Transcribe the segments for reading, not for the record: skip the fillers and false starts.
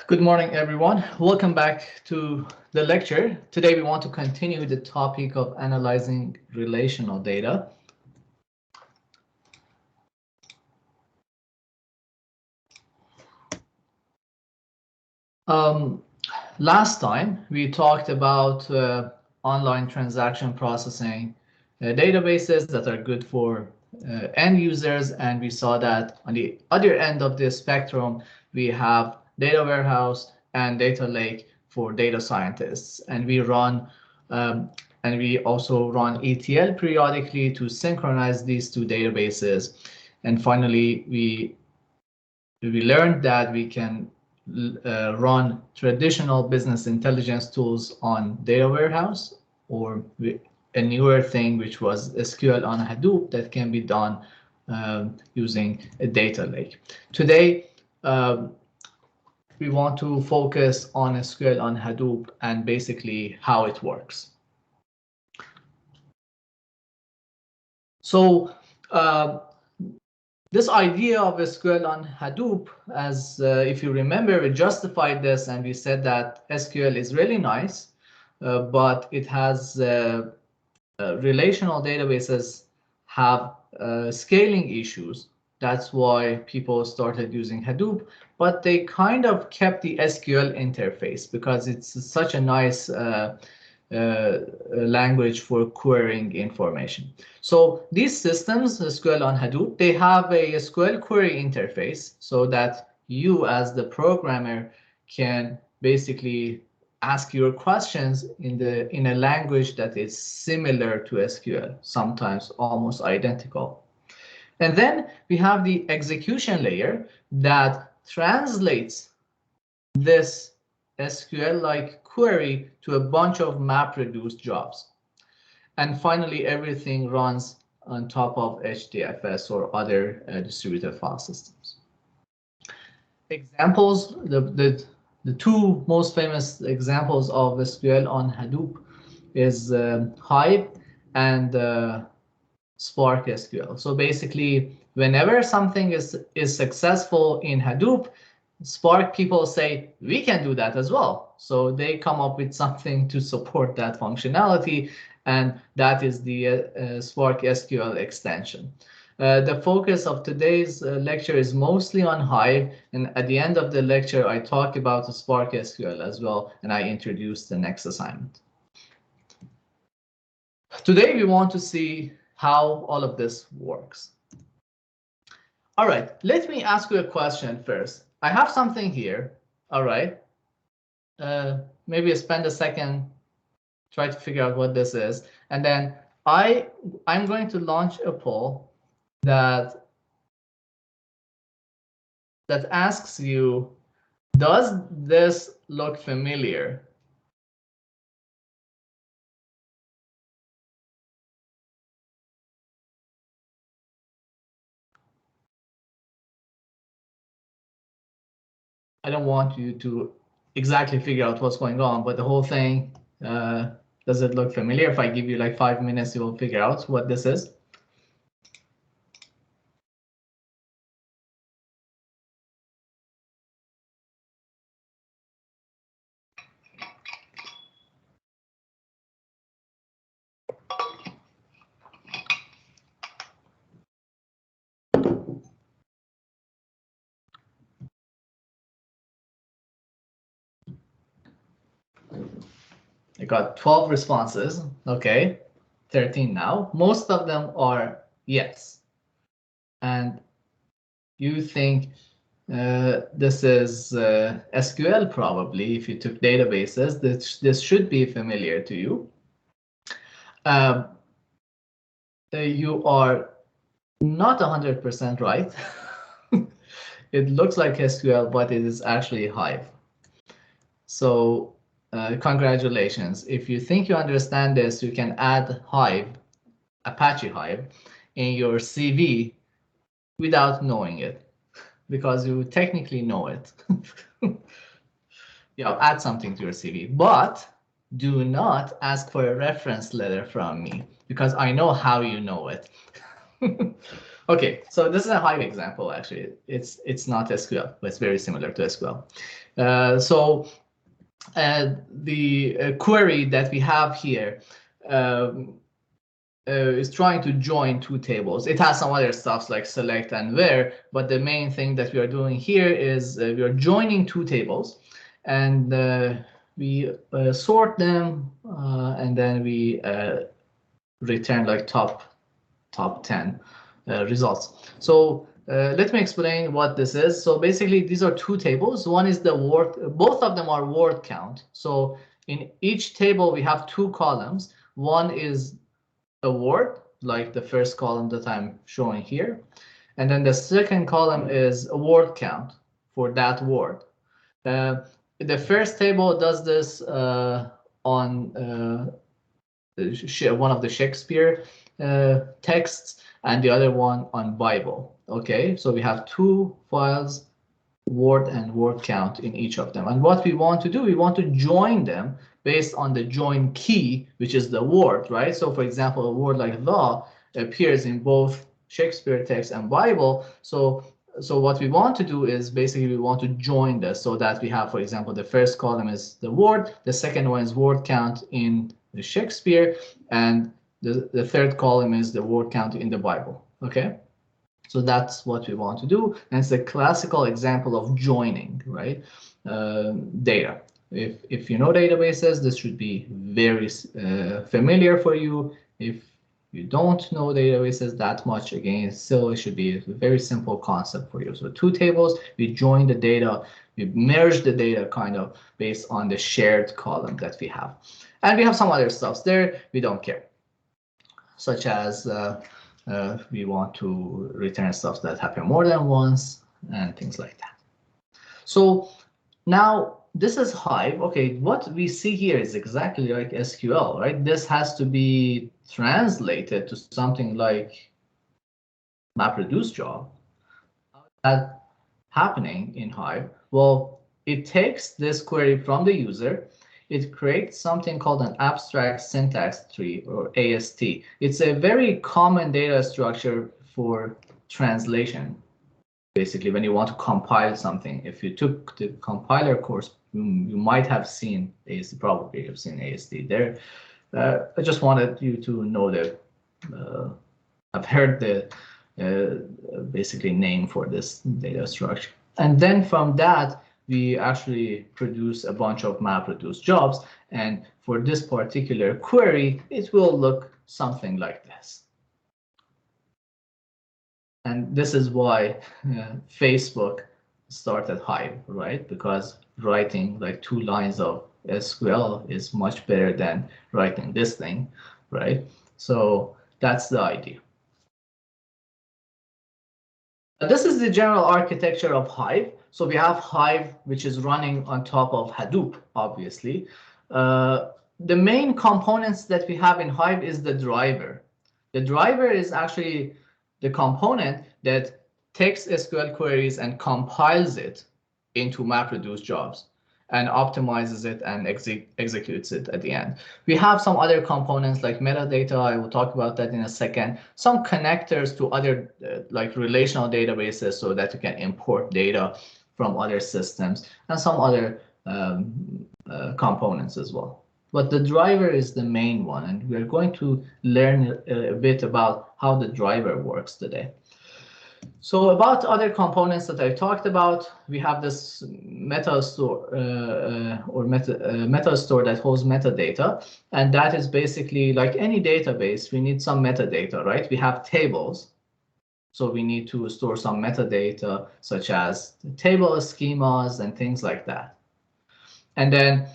Good morning, everyone. Welcome back to the lecture. Today, we want to continue the topic of analyzing relational data. Last time, we talked about online transaction processing databases that are good for end users, and we saw that on the other end of the spectrum, we have data warehouse and data lake for data scientists, and we also run ETL periodically to synchronize these two databases. And finally, we learned that we can run traditional business intelligence tools on data warehouse, or a newer thing which was SQL on Hadoop that can be done using a data lake. Today, we want to focus on SQL on Hadoop and basically how it works. So this idea of SQL on Hadoop, as if you remember, we justified this and we said that SQL is really nice, but it has relational databases have scaling issues. That's why people started using Hadoop, but they kind of kept the SQL interface because it's such a nice language for querying information. So these systems, SQL on Hadoop, they have a SQL query interface so that you as the programmer can basically ask your questions in a language that is similar to SQL, sometimes almost identical. And then we have the execution layer that translates this SQL-like query to a bunch of MapReduce jobs. And finally, everything runs on top of HDFS or other distributed file systems. Examples, the two most famous examples of SQL on Hadoop is Hive and Spark SQL. So basically, whenever something is successful in Hadoop, Spark people say, we can do that as well. So they come up with something to support that functionality, and that is the Spark SQL extension. The focus of today's lecture is mostly on Hive, and at the end of the lecture, I talk about the Spark SQL as well, and I introduce the next assignment. Today, we want to see how all of this works. All right, let me ask you a question first. I have something here, all right? Maybe spend a second, try to figure out what this is. And then I'm going to launch a poll that asks you, does this look familiar? I don't want you to exactly figure out what's going on, but the whole thing, does it look familiar? If I give you like 5 minutes, you will figure out what this is. I got 12 responses. Okay, 13 now. Most of them are yes. And you think this is SQL probably. If you took databases, this should be familiar to you. You are not 100% right. It looks like SQL, but it is actually Hive. So congratulations. If you think you understand this, you can add Hive, Apache Hive, in your CV without knowing it, because you technically know it. Yeah, add something to your CV, but do not ask for a reference letter from me, because I know how you know it. Okay, so this is a Hive example. Actually, it's not SQL, but it's very similar to SQL. The query that we have here um, is trying to join two tables. It has some other stuff like select and where, but the main thing that we are doing here is we are joining two tables, and we sort them, and then we return like top 10 results. So let me explain what this is. So basically, these are two tables. One is the word, both of them are word count. So in each table, we have two columns. One is a word, like the first column that I'm showing here. And then the second column is a word count for that word. The first table does this on one of the Shakespeare texts, and the other one on Bible. Okay, so we have two files, word and word count in each of them. And what we want to do, we want to join them based on the join key, which is the word, right? So for example, a word like the appears in both Shakespeare text and Bible. So what we want to do is basically we want to join this so that we have, for example, the first column is the word, the second one is word count in the Shakespeare, and the third column is the word count in the Bible. Okay, so that's what we want to do, and it's a classical example of joining, right? Data. If you know databases, this should be very familiar for you. If you don't know databases that much, again, still it should be a very simple concept for you. So two tables, we join the data, we merge the data kind of based on the shared column that we have. And we have some other stuffs there, we don't care, such as we want to return stuff that happen more than once and things like that. So now this is Hive. Okay, what we see here is exactly like SQL, right? This has to be translated to something like MapReduce job. How is that happening in Hive? Well, it takes this query from the user. It creates something called an abstract syntax tree, or AST. It's a very common data structure for translation. Basically, when you want to compile something, if you took the compiler course, you might have seen AST, probably have seen AST there. I just wanted you to know that I've heard the basically name for this data structure. And then from that, we actually produce a bunch of MapReduce jobs. And for this particular query, it will look something like this. And this is why Facebook started Hive, right? Because writing like 2 lines of SQL is much better than writing this thing, right? So that's the idea. This is the general architecture of Hive. So we have Hive, which is running on top of Hadoop, obviously. The main components that we have in Hive is the driver. The driver is actually the component that takes SQL queries and compiles it into MapReduce jobs and optimizes it and executes it at the end. We have some other components like metadata. I will talk about that in a second. Some connectors to other like relational databases so that you can import data from other systems, and some other components as well. But the driver is the main one, and we're going to learn a bit about how the driver works today. So about other components that I talked about, we have this meta store meta store that holds metadata, and that is basically like any database. We need some metadata, right? We have tables, so we need to store some metadata, such as table schemas and things like that. And then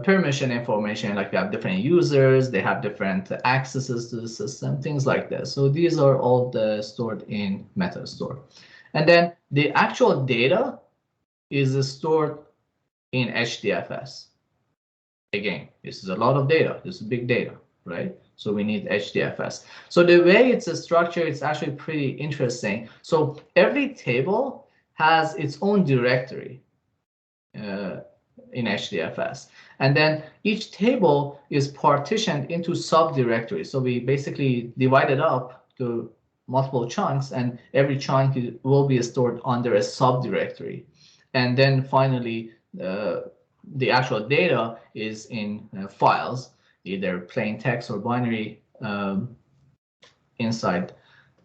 permission information, like we have different users, they have different accesses to the system, things like this. So these are all stored in MetaStore. And then the actual data is stored in HDFS. Again, this is a lot of data. This is big data, right? So we need HDFS. So the way it's structured, it's actually pretty interesting. So every table has its own directory in HDFS. And then each table is partitioned into subdirectories. So we basically divide it up to multiple chunks, and every chunk will be stored under a subdirectory. And then finally, the actual data is in files, either plain text or binary, inside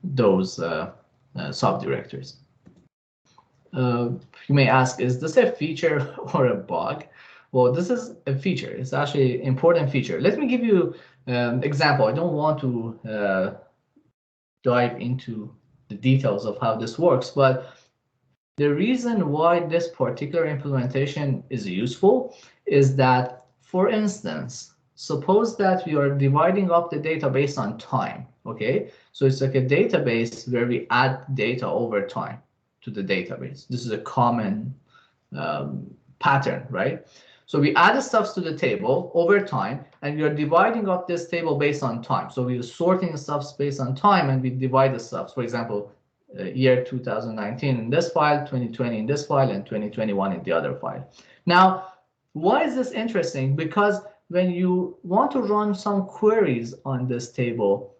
those subdirectories. You may ask, is this a feature or a bug? Well, this is a feature. It's actually an important feature. Let me give you an example. I don't want to dive into the details of how this works, but the reason why this particular implementation is useful is that, for instance, suppose that we are dividing up the data based on time, okay? So it's like a database where we add data over time to the database. This is a common pattern, right? So we add stuff to the table over time, and we are dividing up this table based on time. So we are sorting stuff based on time, and we divide the stuff. For example, year 2019 in this file, 2020 in this file, and 2021 in the other file. Now, why is this interesting? Because when you want to run some queries on this table,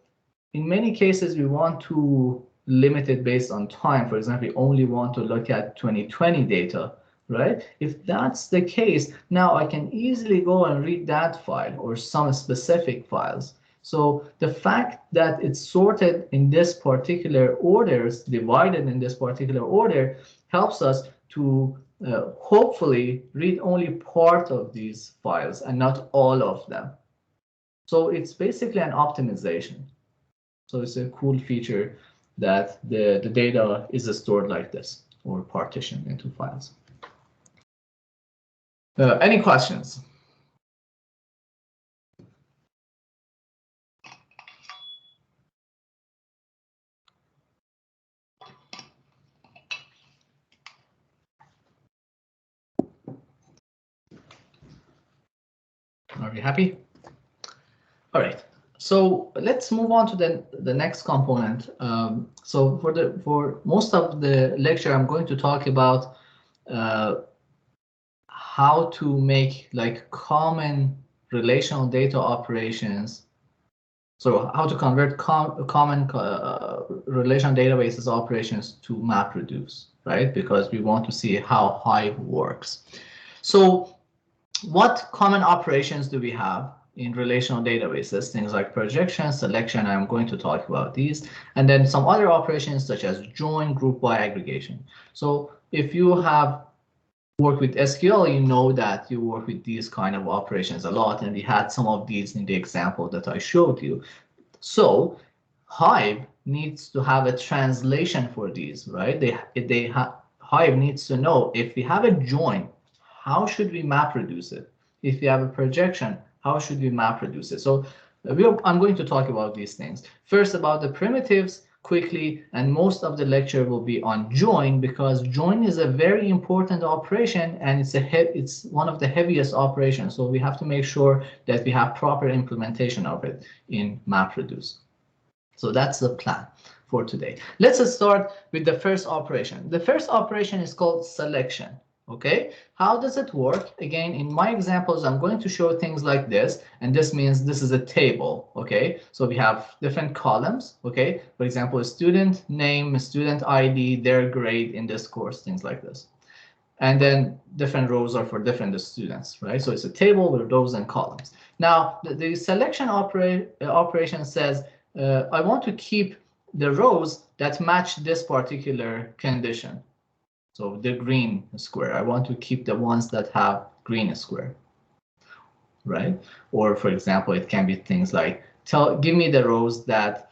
in many cases, we want to limit it based on time. For example, we only want to look at 2020 data, right? If that's the case, now I can easily go and read that file or some specific files. So the fact that it's sorted in this particular order, divided in this particular order, helps us to hopefully read only part of these files and not all of them. So it's basically an optimization. So it's a cool feature that the data is stored like this or partitioned into files. Any questions? Are we happy? All right. So let's move on to the next component. So for most of the lecture, I'm going to talk about how to make like common relational data operations. So how to convert common relational databases operations to MapReduce, right? Because we want to see how Hive works. So what common operations do we have in relational databases? Things like projection, selection, I'm going to talk about these, and then some other operations such as join, group by, aggregation. So if you have worked with SQL, you know that you work with these kind of operations a lot, and we had some of these in the example that I showed you. So Hive needs to have a translation for these, right? Hive needs to know if we have a join, how should we MapReduce it? If we have a projection, how should we MapReduce it? So I'm going to talk about these things. First, about the primitives quickly, and most of the lecture will be on join, because join is a very important operation, and it's one of the heaviest operations. So we have to make sure that we have proper implementation of it in MapReduce. So that's the plan for today. Let's start with the first operation. The first operation is called selection. Okay, how does it work? Again, in my examples, I'm going to show things like this, and this means this is a table. Okay, so we have different columns. Okay, for example, a student name, student ID, their grade in this course, things like this. And then different rows are for different students, right? So it's a table with rows and columns. Now, the selection operation says, I want to keep the rows that match this particular condition. So the green square, I want to keep the ones that have green square, right? Or for example, it can be things like, give me the rows that,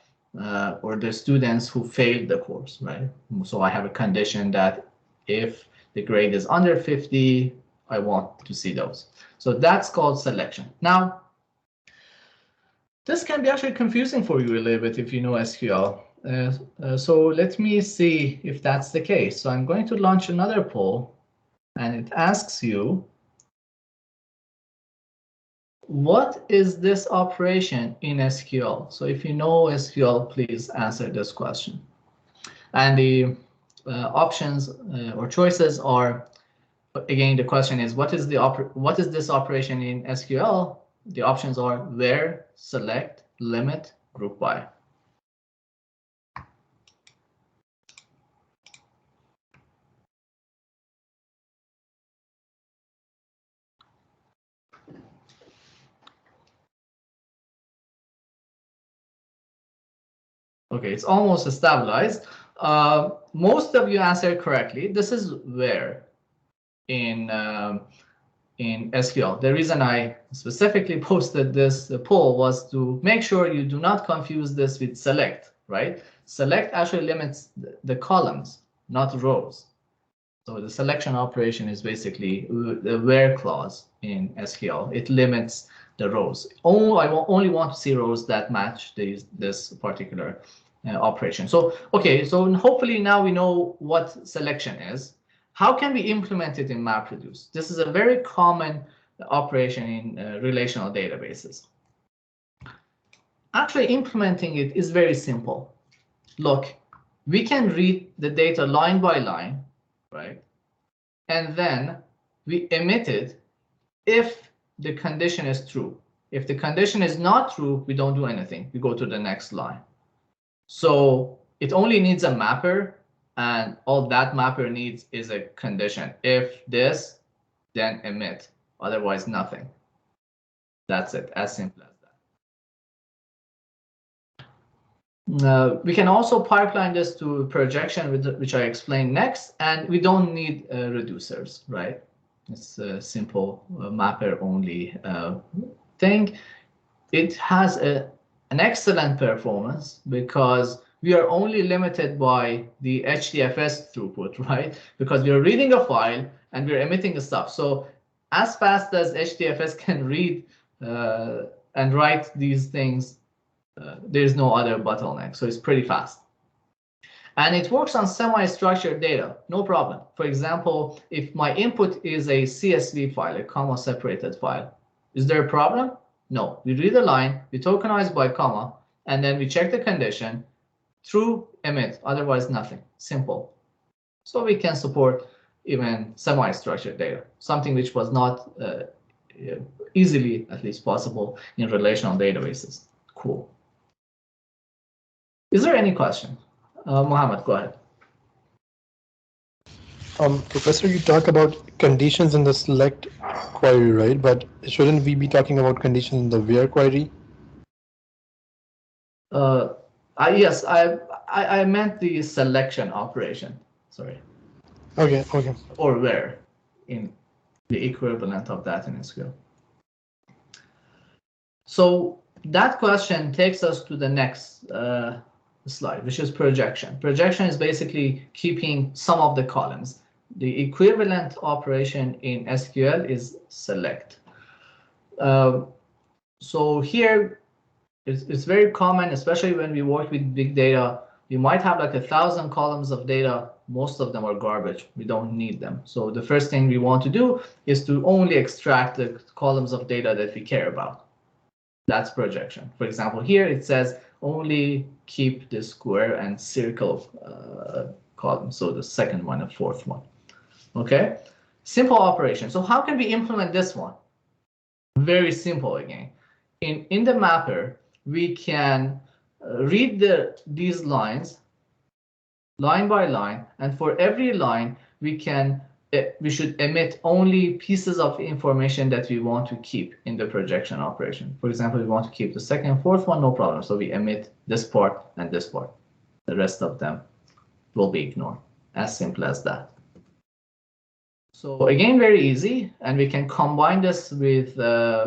or the students who failed the course, right? So I have a condition that if the grade is under 50, I want to see those. So that's called selection. Now, this can be actually confusing for you a little bit if you know SQL. So let me see if that's the case. So I'm going to launch another poll, and it asks you, what is this operation in SQL? So if you know SQL, please answer this question. And the options or choices are, again, the question is, what is this operation in SQL? The options are where, select, limit, group by. Okay, it's almost stabilized. Most of you answered correctly. This is where in SQL. The reason I specifically posted this poll was to make sure you do not confuse this with select, right? Select actually limits the columns, not rows. So the selection operation is basically the where clause in SQL. It limits the rows. I only want to see rows that match this particular operation. So, okay, so hopefully now we know what selection is. How can we implement it in MapReduce? This is a very common operation in relational databases. Actually, implementing it is very simple. Look, we can read the data line by line, right? And then we emit it if the condition is true. If the condition is not true, we don't do anything. We go to the next line. So it only needs a mapper, and all that mapper needs is a condition. If this, then emit. Otherwise, nothing. That's it, as simple as that. We can also pipeline this to projection, which I explain next, and we don't need reducers, right? It's a simple mapper only thing. It has an excellent performance because we are only limited by the HDFS throughput, right? Because we are reading a file and we're emitting the stuff. So as fast as HDFS can read and write these things, there's no other bottleneck. So it's pretty fast. And it works on semi-structured data, no problem. For example, if my input is a CSV file, a comma-separated file, is there a problem? No. We read the line, we tokenize by comma, and then we check the condition, true, emit, otherwise nothing. Simple. So we can support even semi-structured data, something which was not easily, at least possible, in relational databases. Cool. Is there any question? Mohammed, go ahead. Professor, you talk about conditions in the select query, right? But shouldn't we be talking about conditions in the where query? Yes, I meant the selection operation. Sorry. Okay, okay. Or where, in the equivalent of that in SQL. So that question takes us to the next slide, which is projection. Projection is basically keeping some of the columns. The equivalent operation in SQL is select. So here, it's very common, especially when we work with big data. You might have like 1,000 columns of data. Most of them are garbage. We don't need them. So the first thing we want to do is to only extract the columns of data that we care about. That's projection. For example, here it says only keep the square and circle column. So the second one and fourth one. Okay, simple operation. So how can we implement this one? Very simple again. In the mapper, we can read these lines line by line, and for every line we should emit only pieces of information that we want to keep in the projection operation. For example, we want to keep the second and fourth one, no problem. So we emit this part and this part. The rest of them will be ignored. As simple as that. So again, very easy, and we can combine this with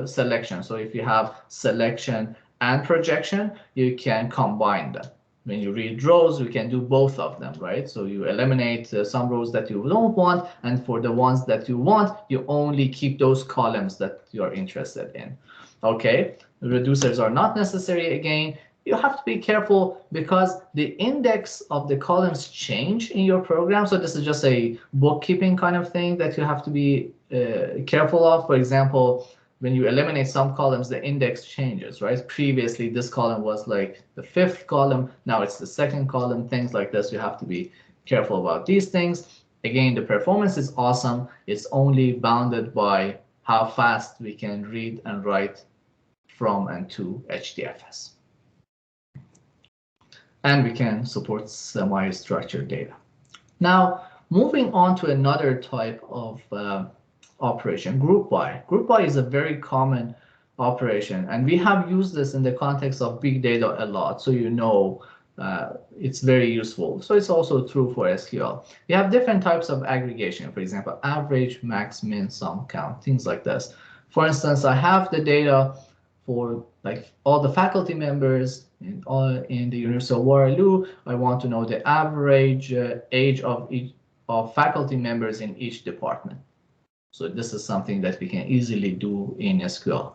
selection. So if you have selection and projection, you can combine them. When you read rows, you can do both of them, right? So you eliminate some rows that you don't want, and for the ones that you want, you only keep those columns that you're interested in. Okay, reducers are not necessary again. You have to be careful because the index of the columns change in your program. So this is just a bookkeeping kind of thing that you have to be careful of. For example, when you eliminate some columns, the index changes, right? Previously, this column was like the 5th column. Now it's the 2nd column, things like this. You have to be careful about these things. Again, the performance is awesome. It's only bounded by how fast we can read and write from and to HDFS. And we can support semi-structured data. Now, moving on to another type of operation, group by. Group by is a very common operation, and we have used this in the context of big data a lot. So you know it's very useful. So it's also true for SQL. We have different types of aggregation, for example, average, max, min, sum, count, things like this. For instance, I have the data for like all the faculty members in the University of Waterloo. I want to know the average age of each of faculty members in each department. So this is something that we can easily do in SQL.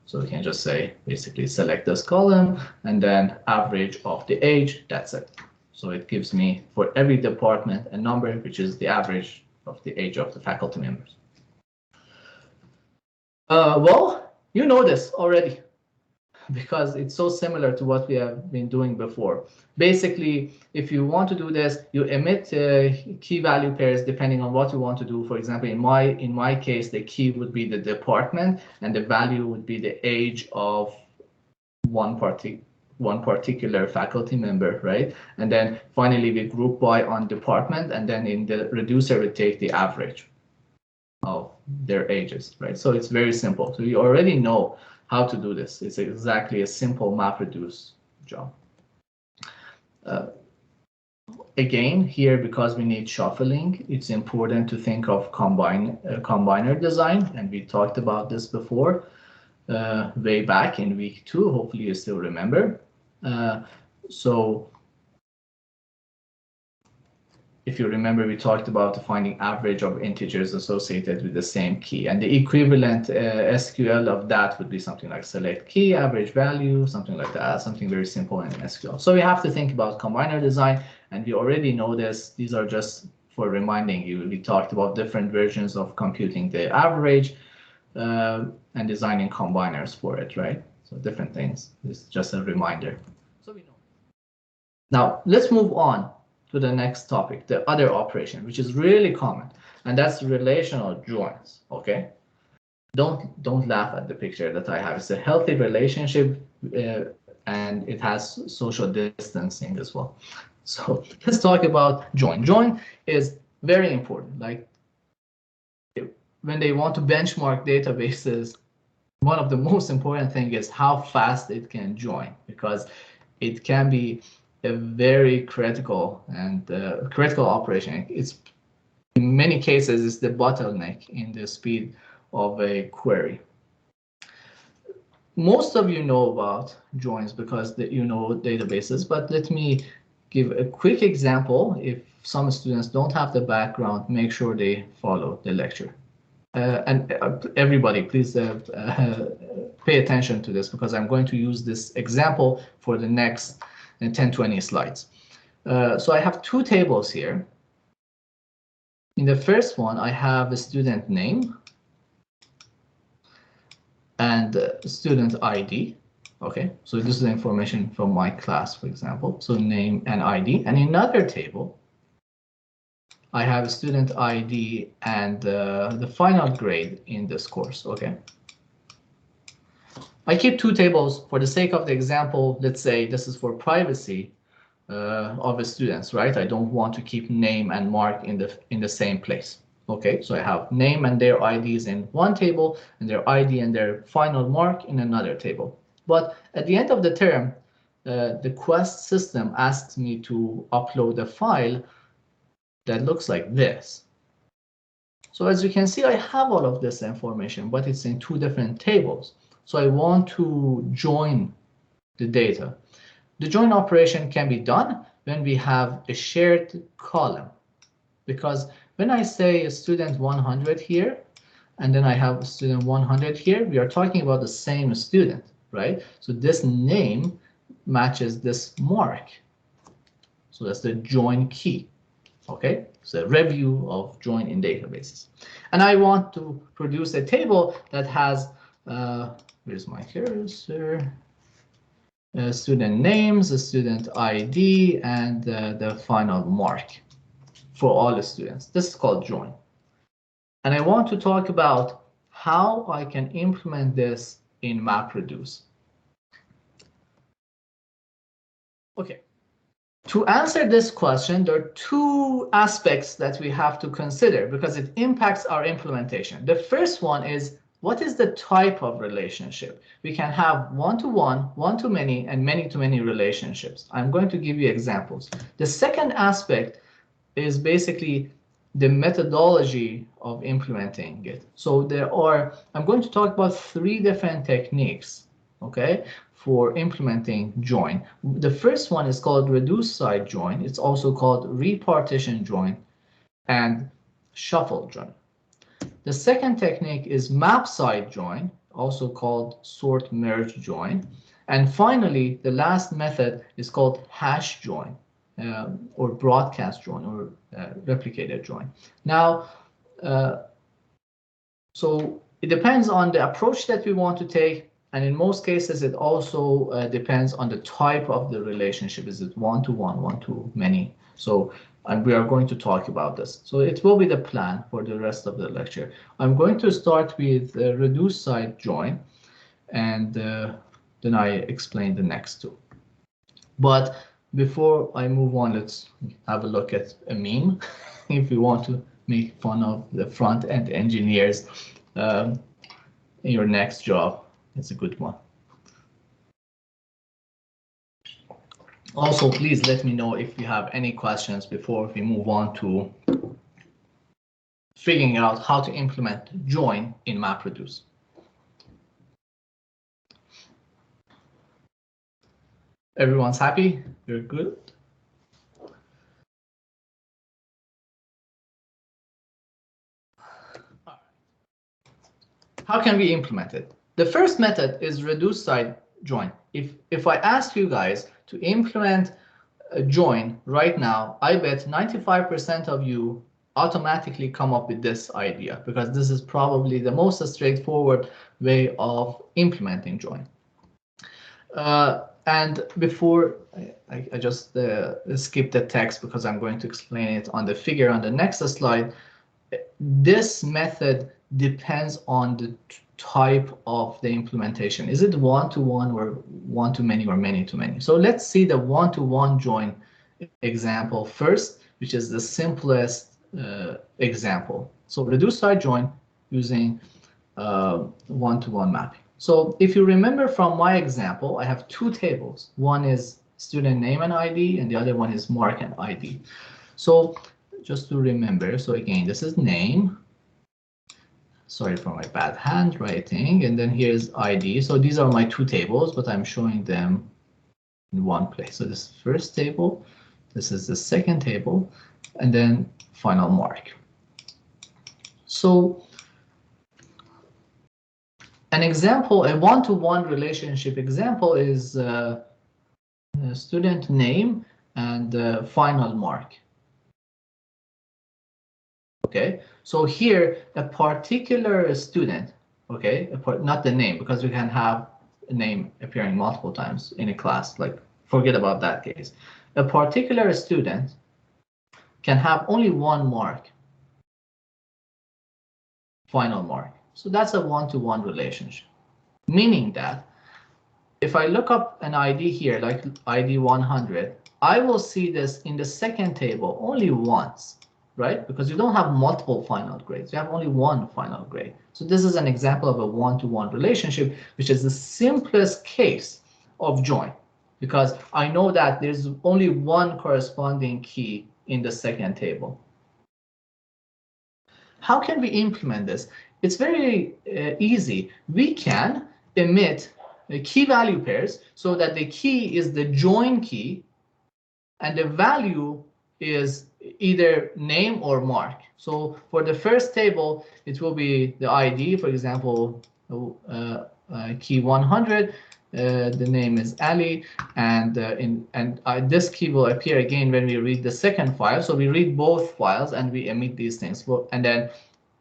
So we can just say, basically select this column and then average of the age, that's it. So it gives me for every department a number, which is the average of the age of the faculty members. Well, you know this already because it's so similar to what we have been doing before. Basically, if you want to do this, you emit key value pairs depending on what you want to do. For example, in my case, the key would be the department and the value would be the age of one particular faculty member, right? And then finally we group by on department, and then in the reducer we take the average of their ages, right? So it's very simple. So you already know how to do this. It's exactly a simple MapReduce job. Again, here, because we need shuffling, it's important to think of combiner design, and we talked about this before way back in week 2. Hopefully you still remember. So if you remember, we talked about finding average of integers associated with the same key, and the equivalent SQL of that would be something like select key, average value, something like that, something very simple in SQL. So we have to think about combiner design, and we already know this. These are just for reminding you. We talked about different versions of computing the average and designing combiners for it, right? So different things. This is just a reminder. So we know. Now let's move on to the next topic, the other operation, which is really common, and that's relational joins. Okay, don't laugh at the picture that I have. It's a healthy relationship, and it has social distancing as well. So let's talk about join. Join is very important. Like when they want to benchmark databases, one of the most important thing is how fast it can join, because it can be a very critical and critical operation. It's in many cases it's the bottleneck in the speed of a query. Most of you know about joins because you know databases, but let me give a quick example. If some students don't have the background, make sure they follow the lecture. And everybody, please pay attention to this, because I'm going to use this example for the next 10-20 slides. So I have two tables here. In the first one, I have a student name and student ID. Okay, so this is information from my class, for example. So name and ID. And in another table, I have a student ID and the final grade in this course. Okay. I keep two tables for the sake of the example. Let's say this is for privacy of the students, right? I don't want to keep name and mark in the same place. Okay, so I have name and their IDs in one table, and their ID and their final mark in another table. But at the end of the term, the Quest system asks me to upload a file that looks like this. So as you can see, I have all of this information, but it's in two different tables. So I want to join the data. The join operation can be done when we have a shared column, because when I say a student 100 here, and then I have a student 100 here, we are talking about the same student, right? So this name matches this mark. So that's the join key. Okay, so a review of join in databases. And I want to produce a table that has, where's my cursor? Student names, a student ID, and the final mark for all the students. This is called join. And I want to talk about how I can implement this in MapReduce. Okay. To answer this question, there are two aspects that we have to consider because it impacts our implementation. The first one is what is the type of relationship? We can have one-to-one, one-to-many, and many-to-many relationships. I'm going to give you examples. The second aspect is basically the methodology of implementing it. So I'm going to talk about 3 different techniques, okay, for implementing join. The first one is called reduce side join. It's also called repartition join and shuffle join. The second technique is Mapside join, also called sort merge join. And finally, the last method is called hash join, or broadcast join, or replicated join. Now, so it depends on the approach that we want to take. And in most cases, it also depends on the type of the relationship. Is it one-to-one, one-to-many? So, and we are going to talk about this. So it will be the plan for the rest of the lecture. I'm going to start with reduce side join, and then I explain the next 2. But before I move on, let's have a look at a meme. If we want to make fun of the front-end engineers in your next job, it's a good one. Also, please let me know if you have any questions before we move on to figuring out how to implement join in MapReduce. Everyone's happy? You're good? How can we implement it? The first method is reduce side join. If I ask you guys to implement a join right now, I bet 95% of you automatically come up with this idea, because this is probably the most straightforward way of implementing join. And before I just skip the text, because I'm going to explain it on the figure on the next slide. This method depends on the type of the implementation. Is it one-to-one or one-to-many or many-to-many? So let's see the one-to-one join example first, which is the simplest example. So reduce side join using one-to-one mapping. So if you remember from my example, I have 2 tables. One is student name and ID, and the other one is mark and ID. So just to remember, so again, this is name. Sorry for my bad handwriting. And then here's ID. So these are my 2 tables, but I'm showing them in one place. So this first table, this is the second table, and then final mark. So an example, a one-to-one relationship example is student name and final mark. Okay, so here a particular student, okay, not the name, because we can have a name appearing multiple times in a class, like forget about that case. A particular student can have only one mark, final mark. So that's a one-to-one relationship, meaning that if I look up an ID here, like ID 100, I will see this in the second table only once. Right? Because you don't have multiple final grades. You have only one final grade. So this is an example of a one-to-one relationship, which is the simplest case of join, because I know that there's only one corresponding key in the second table. How can we implement this? It's very easy. We can emit key value pairs so that the key is the join key and the value is either name or mark. So for the first table, it will be the ID, for example, key 100. The name is Ali, and this key will appear again when we read the second file. So we read both files and we emit these things. And then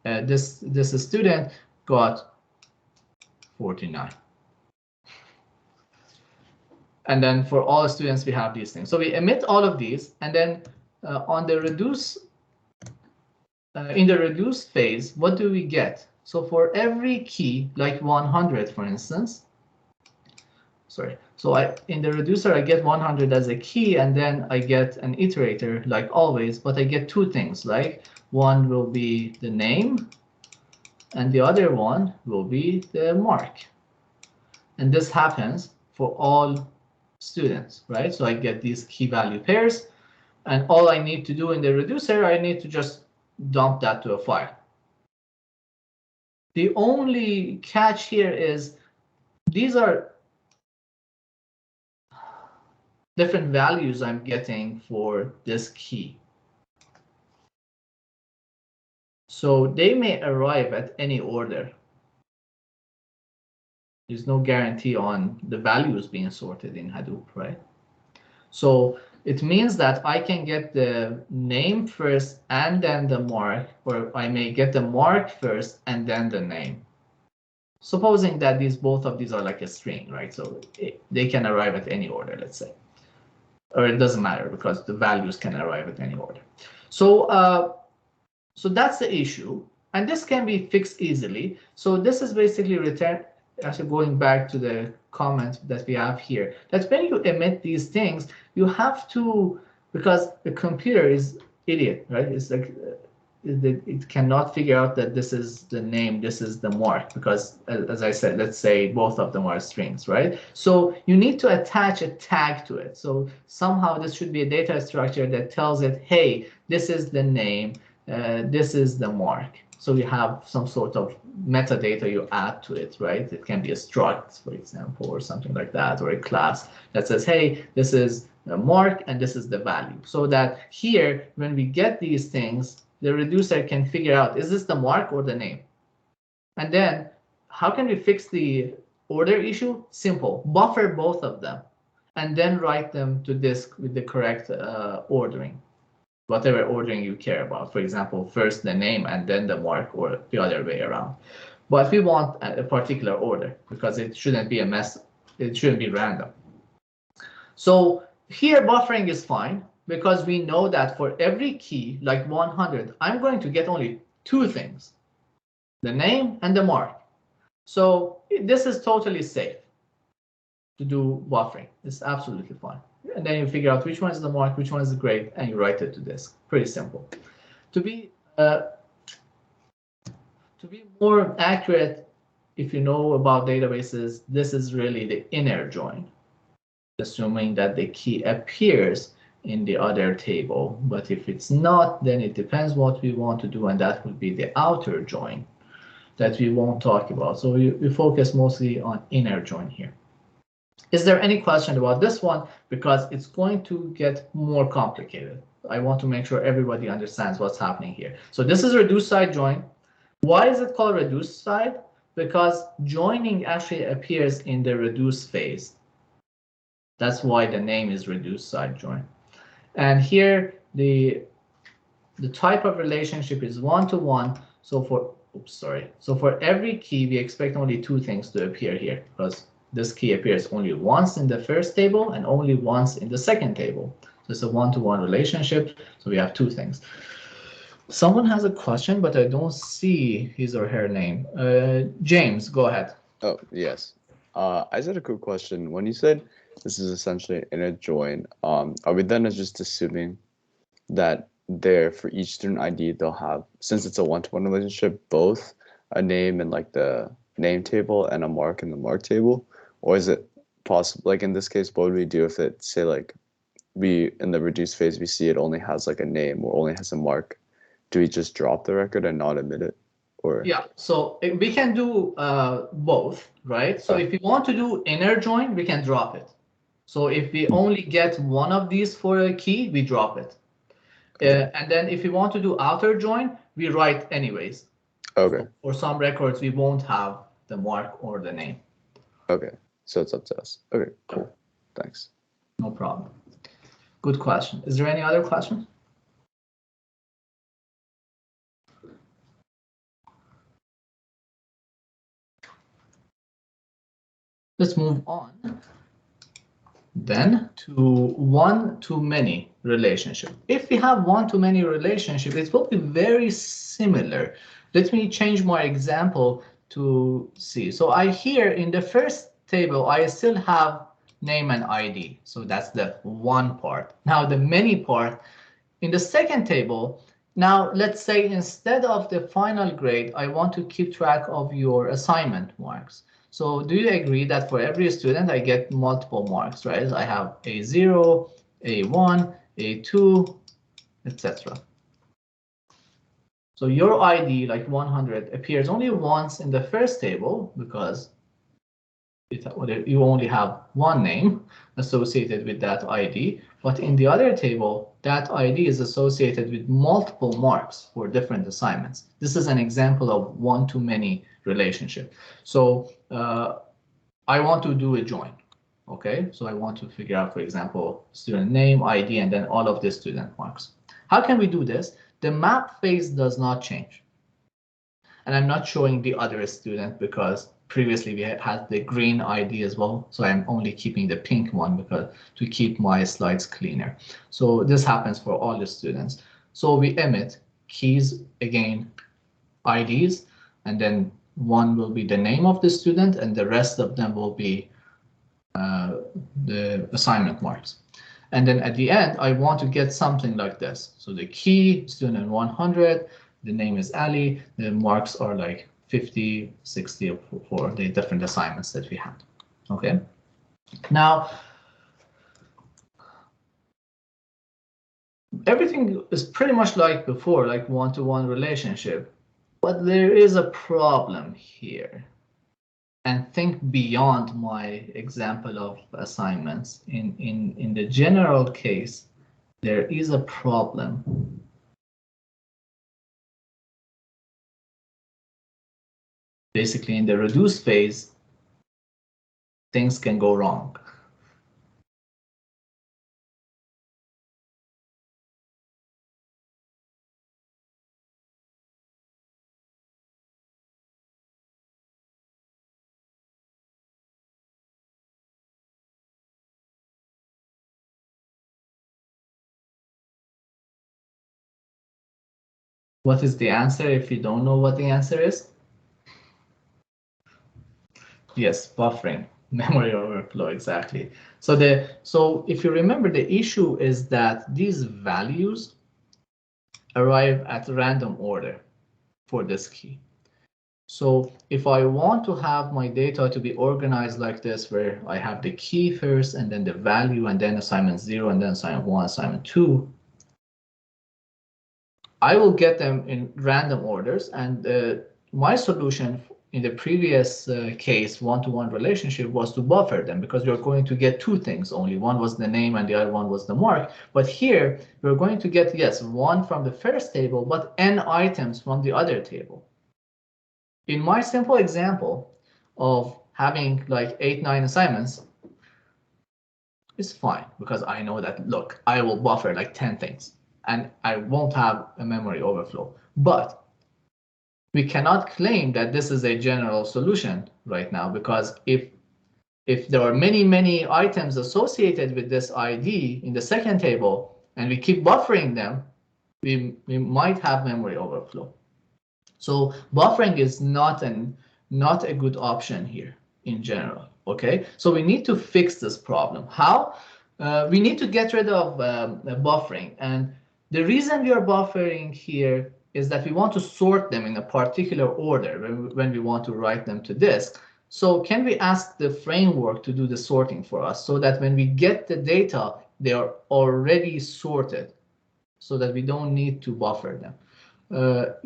this student got 49. And then for all students, we have these things. So we emit all of these, and then on the reduce, in the reduce phase, what do we get? So for every key, like 100, for instance, sorry. So in the reducer, I get 100 as a key, and then I get an iterator, like always, but I get 2 things. Like one will be the name, and the other one will be the mark. And this happens for all students, right? So I get these key value pairs, and all I need to do in the reducer, I need to just dump that to a file. The only catch here is these are different values I'm getting for this key. So they may arrive at any order. There's no guarantee on the values being sorted in Hadoop, right? So it means that I can get the name first and then the mark, or I may get the mark first and then the name. Supposing that both of these are like a string, right? So they can arrive at any order, let's say. Or it doesn't matter because the values can arrive at any order. So so that's the issue, and this can be fixed easily. So this is basically return. Actually, going back to the comment that we have here, that when you emit these things, you have to, because the computer is idiot, right? It's like it cannot figure out that this is the name, this is the mark, because as I said, let's say both of them are strings, right? So you need to attach a tag to it. So somehow this should be a data structure that tells it, hey, this is the name, this is the mark. So you have some sort of metadata you add to it, right? It can be a struct, for example, or something like that, or a class that says, hey, this is the mark and this is the value. So that here, when we get these things, the reducer can figure out, is this the mark or the name? And then how can we fix the order issue? Simple, buffer both of them and then write them to disk with the correct ordering, whatever ordering you care about. For example, first the name and then the mark, or the other way around. But we want a particular order because it shouldn't be a mess. It shouldn't be random. So here buffering is fine because we know that for every key, like 100, I'm going to get only two things, the name and the mark. So this is totally safe to do buffering. It's absolutely fine. And then you figure out which one is the mark, which one is the grade, and you write it to disk. Pretty simple. To be more accurate, if you know about databases, this is really the inner join, assuming that the key appears in the other table. But if it's not, then it depends what we want to do, and that would be the outer join that we won't talk about. So we focus mostly on inner join here. Is there any question about this one? Because it's going to get more complicated. I want to make sure everybody understands what's happening here. So this is reduced side join. Why is it called reduced side? Because joining actually appears in the reduce phase. That's why the name is reduced side join. And here the type of relationship is one-to-one. So for every key, we expect only two things to appear here, because this key appears only once in the first table and only once in the second table. So it's a one-to-one relationship. So we have two things. Someone has a question, but I don't see his or her name. James, go ahead. Oh, yes. I just had a quick question. When you said this is essentially in a join, are we then just assuming that there for each student ID they'll have, since it's a one-to-one relationship, both a name in like the name table and a mark in the mark table? Or is it possible, like in this case, what would we do if it, say, like we in the reduced phase we see it only has like a name or only has a mark? Do we just drop the record and not admit it? Or yeah, so we can do both, right? So if we want to do inner join, we can drop it. So if we only get one of these for a key, we drop it. And then if we want to do outer join, we write anyways. Okay. So for some records, we won't have the mark or the name. Okay, so it's up to us. Okay, cool. Thanks. No problem. Good question. Is there any other question? Let's move on then to one-to-many relationship. If we have one-to-many relationship, it will be very similar. Let me change my example to see. So I here in the first table, I still have name and ID. So that's the one part. Now the many part, in the second table, Now, let's say instead of the final grade, I want to keep track of your assignment marks. So do you agree that for every student, I get multiple marks, right? I have A0, A1, A2, etc. So your ID, like 100, appears only once in the first table because you only have one name associated with that ID, but in the other table, that ID is associated with multiple marks for different assignments. This is an example of one-to-many relationship. So I want to do a join. Okay, so I want to figure out, for example, student name, ID, and then all of the student marks. How can we do this? The map phase does not change. And I'm not showing the other student because previously we had the green ID as well. So I'm only keeping the pink one because to keep my slides cleaner. So this happens for all the students. So we emit keys again, IDs, and then one will be the name of the student and the rest of them will be the assignment marks. And then at the end, I want to get something like this. So the key, student 100, the name is Ali, the marks are like 50, 60 for the different assignments that we had. Okay. Now, everything is pretty much like before, like one-to-one relationship, but there is a problem here. And think beyond my example of assignments. In the general case, there is a problem. Basically, in the reduce phase, things can go wrong. What is the answer if you don't know what the answer is? Yes, buffering, memory overflow, exactly. So if you remember, the issue is that these values arrive at random order for this key. So if I want to have my data to be organized like this, where I have the key first and then the value and then assignment 0 and then assignment 1, assignment 2, I will get them in random orders. And my solution in the previous case, one-to-one relationship, was to buffer them because you're going to get two things only. One was the name and the other one was the mark. But here, we're going to get, yes, one from the first table, but n items from the other table. In my simple example of having like 8, 9 assignments, it's fine because I know that, look, I will buffer like 10 things and I won't have a memory overflow. But we cannot claim that this is a general solution right now, because if there are many, many items associated with this ID in the second table and we keep buffering them, we might have memory overflow. So buffering is not a good option here in general. Okay, so we need to fix this problem. How? We need to get rid of buffering, and the reason we are buffering here is that we want to sort them in a particular order when we want to write them to disk. So can we ask the framework to do the sorting for us so that when we get the data, they are already sorted so that we don't need to buffer them?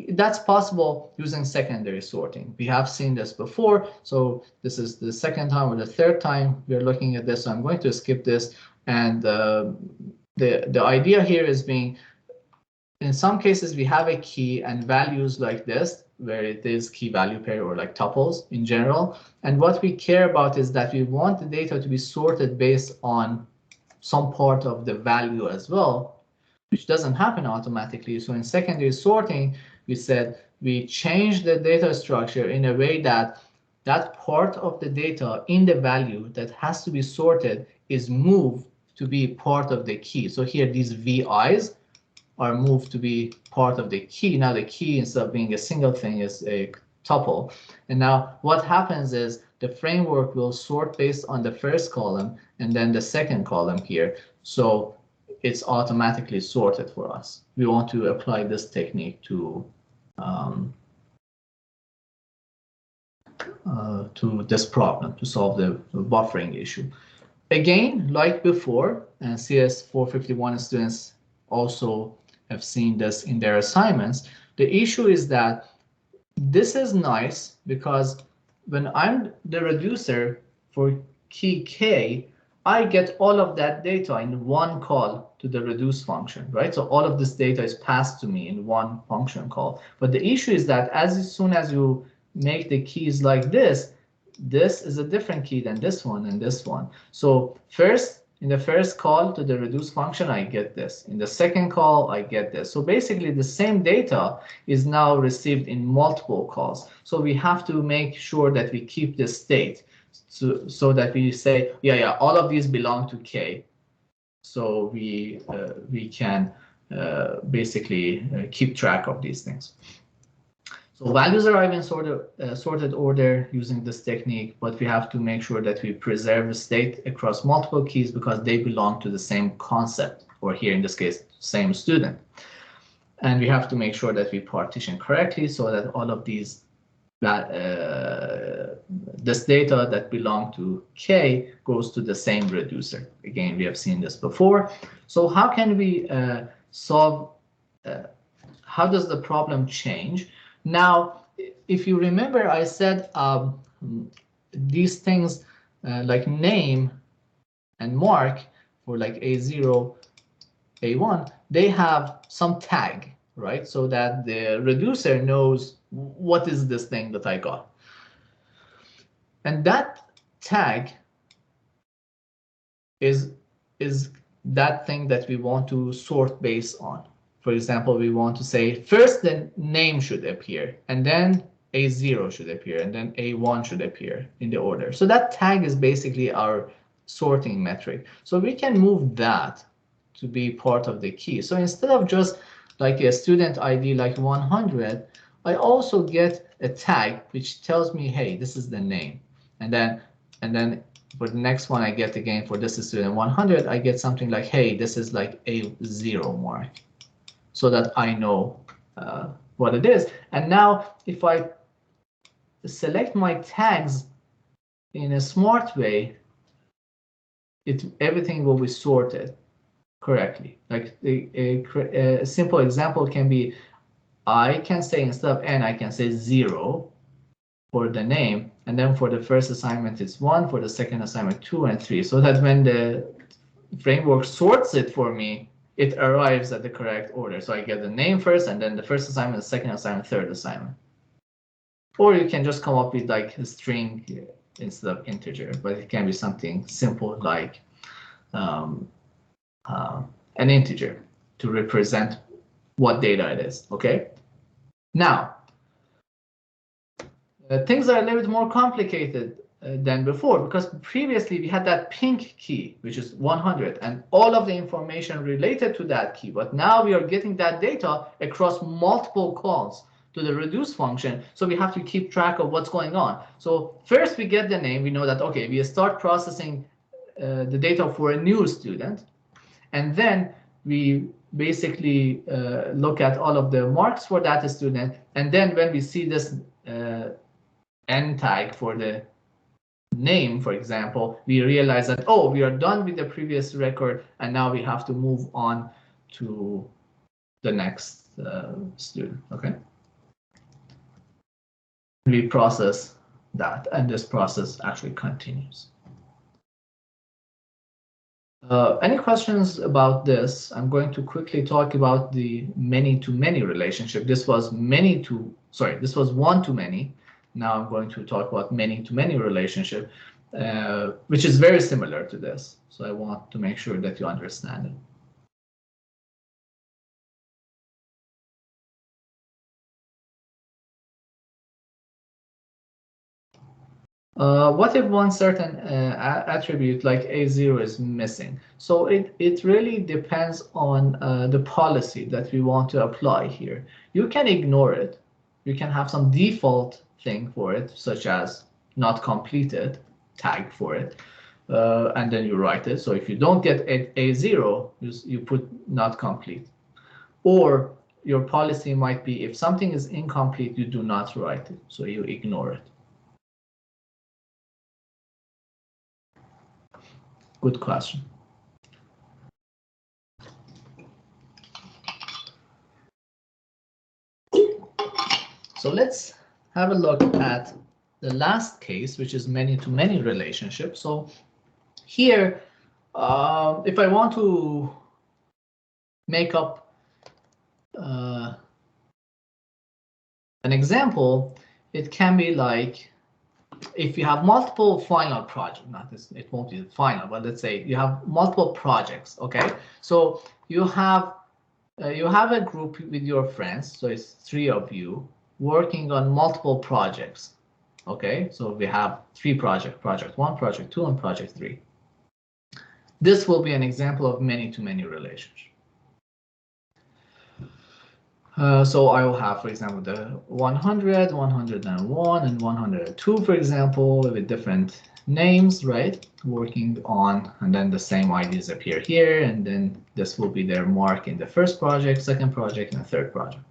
That's possible using secondary sorting. We have seen this before, so this is the second time or the third time we're looking at this, so I'm going to skip this. And the idea here is being, in some cases, we have a key and values like this, where it is key value pair or like tuples in general. And what we care about is that we want the data to be sorted based on some part of the value as well, which doesn't happen automatically. So in secondary sorting, we said we change the data structure in a way that that part of the data in the value that has to be sorted is moved to be part of the key. So here, these VIs are moved to be part of the key. Now the key, instead of being a single thing, is a tuple. And now what happens is the framework will sort based on the first column and then the second column here. So it's automatically sorted for us. We want to apply this technique to this problem, to solve the buffering issue. Again, like before, and CS 451 students also have seen this in their assignments, the issue is that this is nice because when I'm the reducer for key K, I get all of that data in one call to the reduce function, right? So all of this data is passed to me in one function call. But the issue is that as soon as you make the keys like this is a different key than this one and this one. So first, in the first call to the reduce function, I get this. In the second call, I get this. So basically, the same data is now received in multiple calls. So we have to make sure that we keep this state so that we say, yeah, all of these belong to K. So we can basically keep track of these things. So values arrive in sorted order using this technique, but we have to make sure that we preserve the state across multiple keys because they belong to the same concept, or here in this case, same student. And we have to make sure that we partition correctly so that all of these this data that belong to K goes to the same reducer. Again, we have seen this before. So how can we solve? How does the problem change? Now, if you remember, I said these things like name and mark for like A0, A1, they have some tag, right? So that the reducer knows what is this thing that I got. And that tag is that thing that we want to sort based on. For example, we want to say first the name should appear, and then A0 should appear, and then A1 should appear in the order. So that tag is basically our sorting metric. So we can move that to be part of the key. So instead of just like a student ID like 100, I also get a tag which tells me, hey, this is the name. And then for the next one I get again for this is student 100, I get something like, hey, this is like A0 mark, so that I know what it is. And now if I select my tags in a smart way, everything will be sorted correctly. Like a simple example can be, I can say instead of n, I can say 0 for the name, and then for the first assignment it's 1, for the second assignment 2 and 3, so that when the framework sorts it for me, it arrives at the correct order. So I get the name first, and then the first assignment, the second assignment, third assignment. Or you can just come up with like a string instead of integer, but it can be something simple like an integer to represent what data it is, okay? Now, things are a little bit more complicated than before, because previously we had that pink key, which is 100, and all of the information related to that key. But now we are getting that data across multiple calls to the reduce function. So we have to keep track of what's going on. So first we get the name. We know that, okay, we start processing the data for a new student. And then we basically look at all of the marks for that student. And then when we see this n tag for the name, for example, we realize that, oh, we are done with the previous record, and now we have to move on to the next student, okay? We process that, and this process actually continues. Any questions about this? I'm going to quickly talk about the many-to-many relationship. This was one-to-many. Now I'm going to talk about many-to-many relationship, which is very similar to this. So I want to make sure that you understand it. What if one certain attribute like A0 is missing? So it really depends on the policy that we want to apply here. You can ignore it. You can have some default thing for it, such as not completed tag for it. and then you write it. So if you don't get A0, you put not complete. Or your policy might be if something is incomplete, you do not write it, so you ignore it. Good question. So let's have a look at the last case, which is many-to-many relationship. So here, if I want to make up an example, it can be like if you have multiple final projects, not this, it won't be the final, but let's say you have multiple projects. Okay, so you have a group with your friends, so it's 3 of you working on multiple projects. Okay, so we have 3 projects: project 1, project 2, and project 3. This will be an example of many-to-many relationship. So I will have, for example, the 100, 101, and 102, for example, with different names, right? Working on, and then the same IDs appear here, and then this will be their mark in the first project, second project, and third project.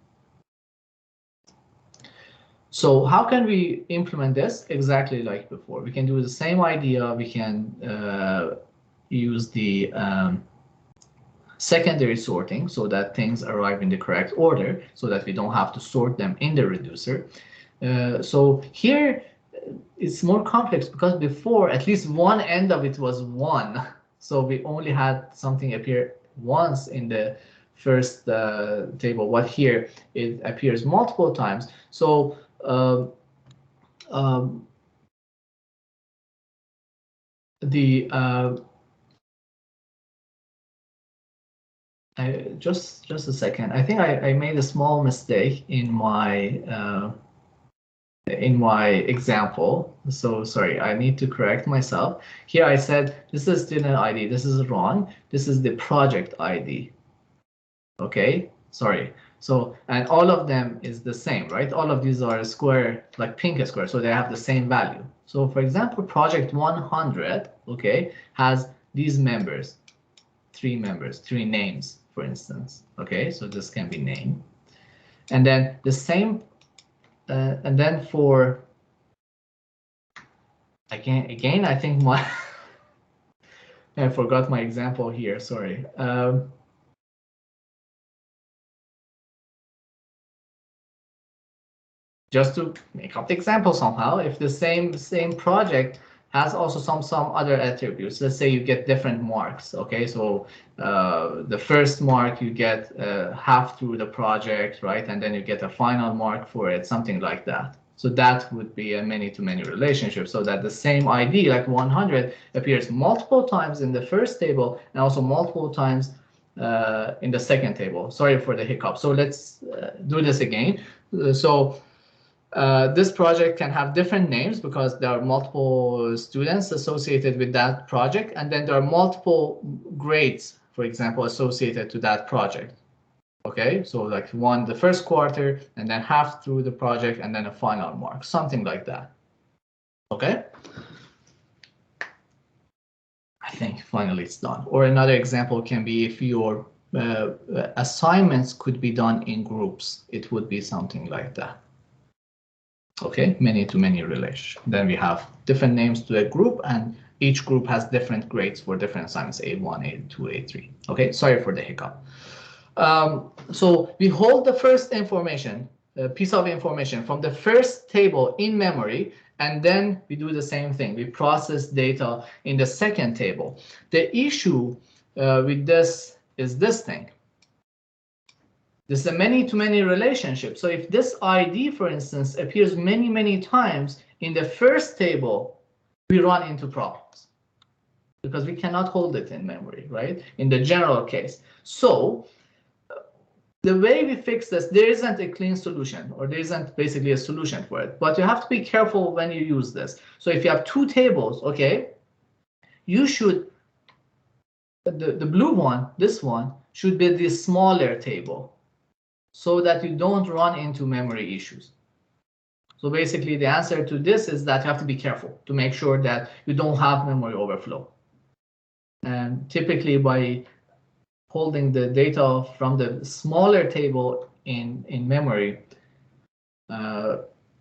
So how can we implement this? Exactly like before. We can do the same idea. We can use the secondary sorting so that things arrive in the correct order, so that we don't have to sort them in the reducer. So here it's more complex because before at least one end of it was 1. So we only had something appear once in the first table. What here it appears multiple times. So just a second. I think I made a small mistake in my example. So sorry, I need to correct myself. Here I said this is student ID. This is wrong. This is the project ID. Okay, sorry. So, and all of them is the same, right? All of these are a square, like pink square, so they have the same value. So for example, project 100, okay, has these members, 3 members, 3 names, for instance. Okay, so this can be name. And then the same, and then for, again, I think my, I forgot my example here, sorry. Just to make up the example somehow, if the same project has also some other attributes, let's say you get different marks. Okay, so the first mark you get half through the project, right, and then you get a final mark for it, something like that. So that would be a many-to-many relationship, so that the same ID, like 100, appears multiple times in the first table and also multiple times in the second table. Sorry for the hiccup. So let's do this again. This project can have different names because there are multiple students associated with that project, and then there are multiple grades, for example, associated to that project. Okay, so like one the first quarter, and then half through the project, and then a final mark, something like that. Okay, I think finally it's done. Or another example can be if your assignments could be done in groups, it would be something like that. Okay, many-to-many relationship. Then we have different names to a group, and each group has different grades for different assignments, A1, A2, A3. Okay, sorry for the hiccup. So we hold the first information, piece of information from the first table in memory, and then we do the same thing. We process data in the second table. The issue with this is this thing. This is a many-to-many relationship. So if this ID, for instance, appears many times in the first table, we run into problems because we cannot hold it in memory, right? In the general case. So the way we fix this, there isn't a clean solution, or there isn't basically a solution for it, but you have to be careful when you use this. So if you have 2 tables, okay, you should, the blue one, this one, should be the smaller table, so that you don't run into memory issues. So basically the answer to this is that you have to be careful to make sure that you don't have memory overflow. And typically by holding the data from the smaller table in memory,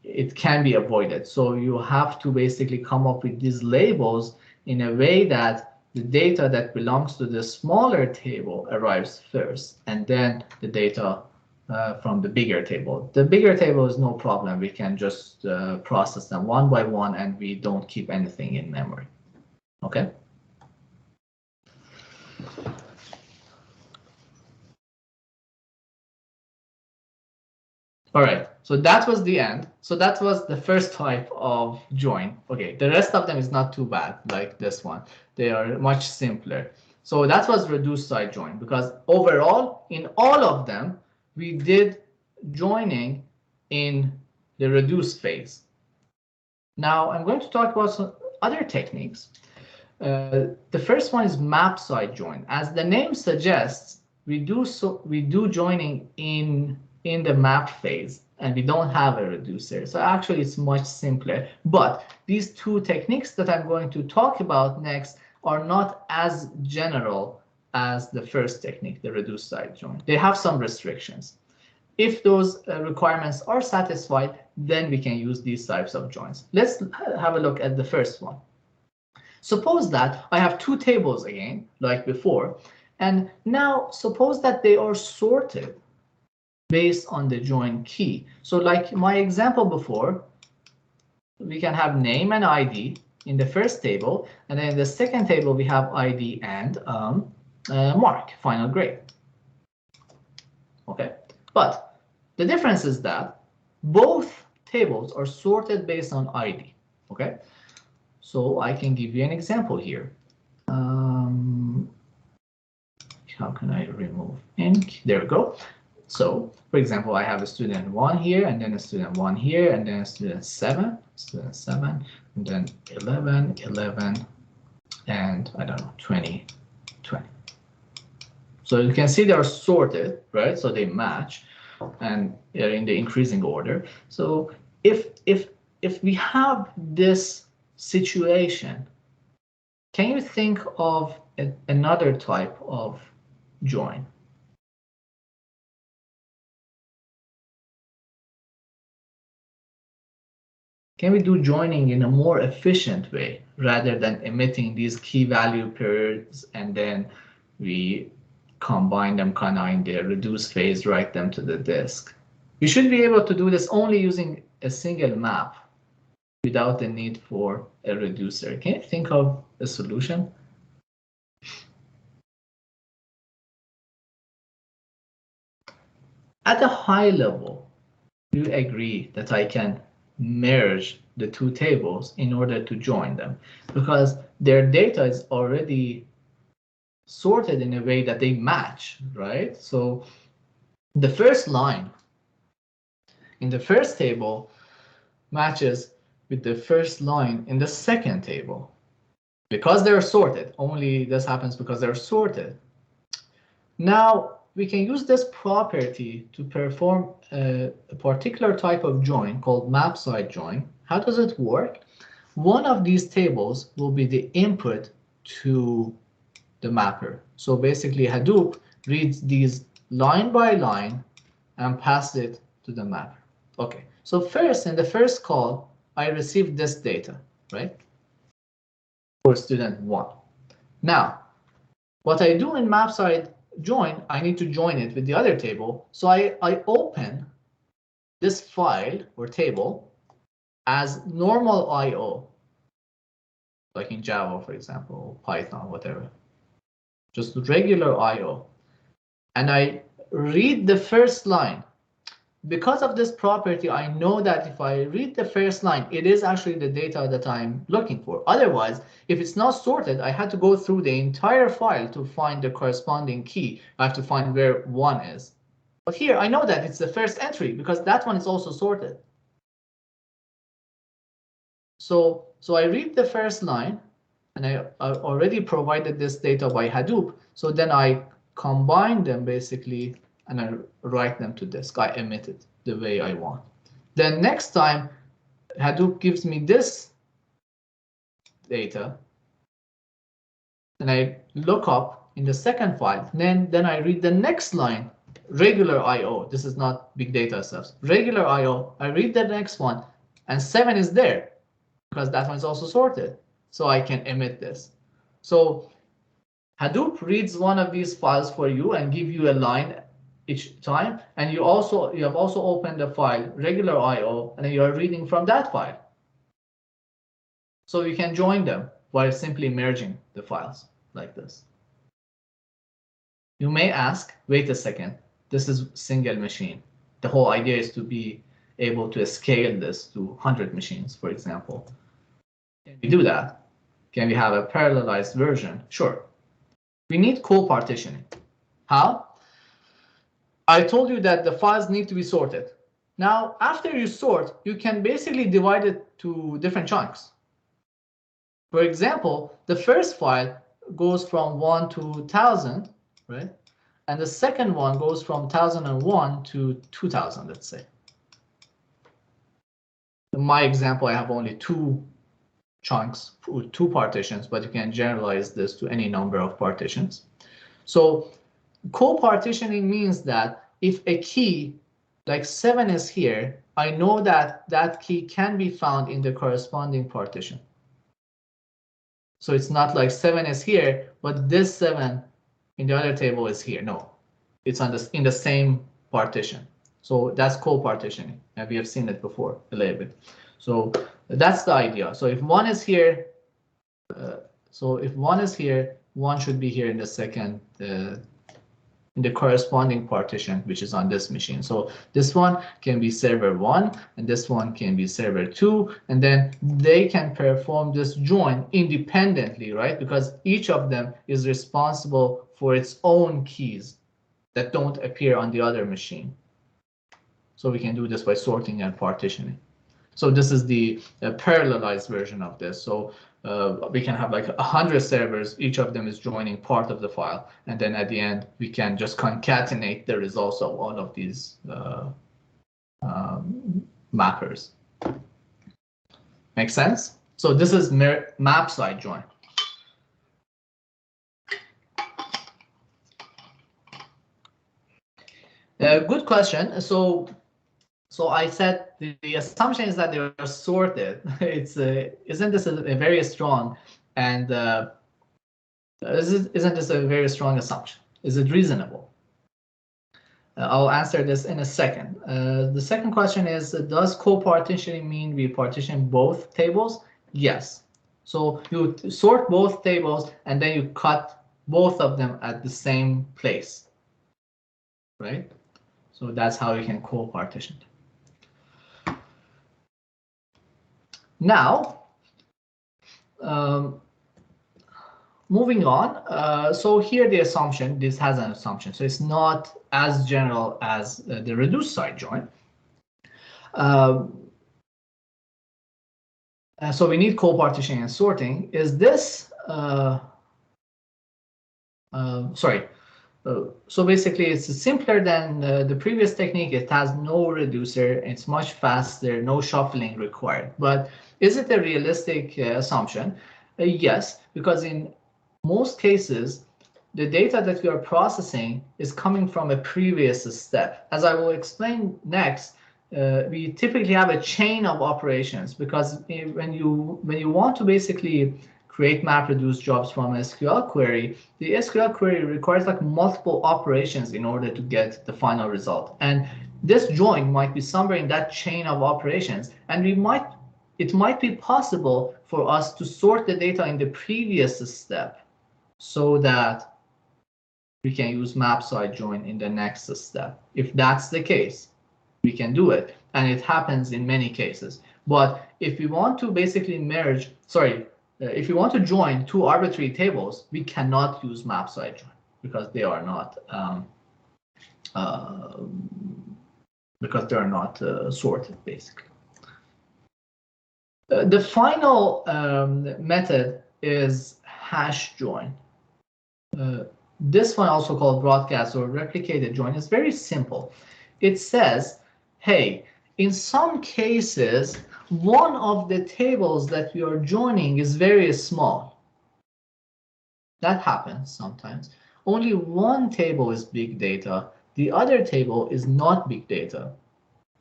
it can be avoided. So you have to basically come up with these labels in a way that the data that belongs to the smaller table arrives first, and then the data from the bigger table. The bigger table is no problem. We can just process them one by one, and we don't keep anything in memory. Okay. All right, so that was the end. So that was the first type of join. Okay, the rest of them is not too bad, like this one. They are much simpler. So that was reduced side join, because overall, in all of them, we did joining in the reduced phase. Now I'm going to talk about some other techniques. The first one is Mapside join. As the name suggests, we do joining in the map phase, and we don't have a reducer. So actually it's much simpler. But these two techniques that I'm going to talk about next are not as general as the first technique, the reduced side join. They have some restrictions. If those requirements are satisfied, then we can use these types of joins. Let's have a look at the first one. Suppose that I have two tables again, like before, and now suppose that they are sorted based on the join key. So like my example before, we can have name and ID in the first table, and then in the second table we have ID and mark, final grade. Okay, but the difference is that both tables are sorted based on ID. Okay, so I can give you an example here. How can I remove ink? There we go. So, for example, I have a student 1 here, and then a student 1 here, and then a student 7, and then 11, 11, and I don't know, 20, 20. So you can see they are sorted, right? So they match, and they're in the increasing order. So if we have this situation, can you think of another type of join? Can we do joining in a more efficient way rather than emitting these key value pairs and then we combine them kind of in the reduced phase, write them to the disk? We should be able to do this only using a single map without the need for a reducer. Can you think of a solution? At a high level, do you agree that I can merge the two tables in order to join them? Because their data is already sorted in a way that they match, right? So the first line in the first table matches with the first line in the second table. Because they're sorted, only this happens because they're sorted. Now, we can use this property to perform a particular type of join called Mapside join. How does it work? One of these tables will be the input to the mapper. So basically, Hadoop reads these line by line and passes it to the mapper. Okay, so first, in the first call, I received this data, right? For student 1. Now, what I do in Mapside join, I need to join it with the other table. So I open this file or table as normal IO, like in Java, for example, Python, whatever. Just regular IO. And I read the first line. Because of this property, I know that if I read the first line, it is actually the data that I'm looking for. Otherwise, if it's not sorted, I had to go through the entire file to find the corresponding key. I have to find where 1 is. But here, I know that it's the first entry because that one is also sorted. So I read the first line, and I already provided this data by Hadoop. So then I combine them basically, and I write them to disk. I emit it the way I want. Then next time Hadoop gives me this data, and I look up in the second file, then I read the next line, regular IO. This is not big data stuff. Regular IO, I read the next one, and 7 is there because that one is also sorted. So I can emit this. So Hadoop reads one of these files for you and give you a line each time, and you have also opened the file regular IO, and you are reading from that file. So you can join them by simply merging the files like this. You may ask, wait a second, this is single machine. The whole idea is to be able to scale this to 100 machines, for example. Can we do that? Can we have a parallelized version? Sure. We need co-partitioning. How? I told you that the files need to be sorted. Now, after you sort, you can basically divide it to different chunks. For example, the first file goes from 1 to 1000, right? And the second one goes from 1001 to 2000, let's say. In my example, I have only 2 chunks, 2 partitions, but you can generalize this to any number of partitions. So co-partitioning means that if a key like 7 is here, I know that that key can be found in the corresponding partition. So it's not like 7 is here, but this 7 in the other table is here. No, it's in the same partition. So that's co-partitioning, and we have seen it before a little bit. So that's the idea. So if one is here, one should be here in the second, in the corresponding partition, which is on this machine. So this one can be server 1, and this one can be server 2, and then they can perform this join independently, right? Because each of them is responsible for its own keys that don't appear on the other machine. So we can do this by sorting and partitioning. So this is the parallelized version of this. So we can have like 100 servers, each of them is joining part of the file, and then at the end we can just concatenate the results of all of these mappers. Make sense? So this is Mapside join. Good question. So I said the assumption is that they are sorted. Isn't this a very strong and isn't this a very strong assumption? Is it reasonable? I'll answer this in a second. The second question is, does co-partitioning mean we partition both tables? Yes. So you sort both tables and then you cut both of them at the same place, right? So that's how you can co-partition. Now, moving on. So here the assumption, this has an assumption. So it's not as general as the reduced side join. So we need co-partitioning and sorting. Is this, so basically it's simpler than the previous technique. It has no reducer. It's much faster, no shuffling required. But is it a realistic assumption? Yes, because in most cases, the data that we are processing is coming from a previous step. As I will explain next, we typically have a chain of operations, because when you want to basically create MapReduce jobs from an SQL query, the SQL query requires like multiple operations in order to get the final result. And this join might be somewhere in that chain of operations, and it might be possible for us to sort the data in the previous step so that we can use Mapside join in the next step. If that's the case, we can do it, and it happens in many cases. But if we want to basically merge, if you want to join 2 arbitrary tables, we cannot use Mapside join because they are not sorted, basically. The final method is hash join. This one, also called broadcast or replicated join, is very simple. It says, hey, in some cases, one of the tables that we are joining is very small. That happens sometimes. Only one table is big data. The other table is not big data.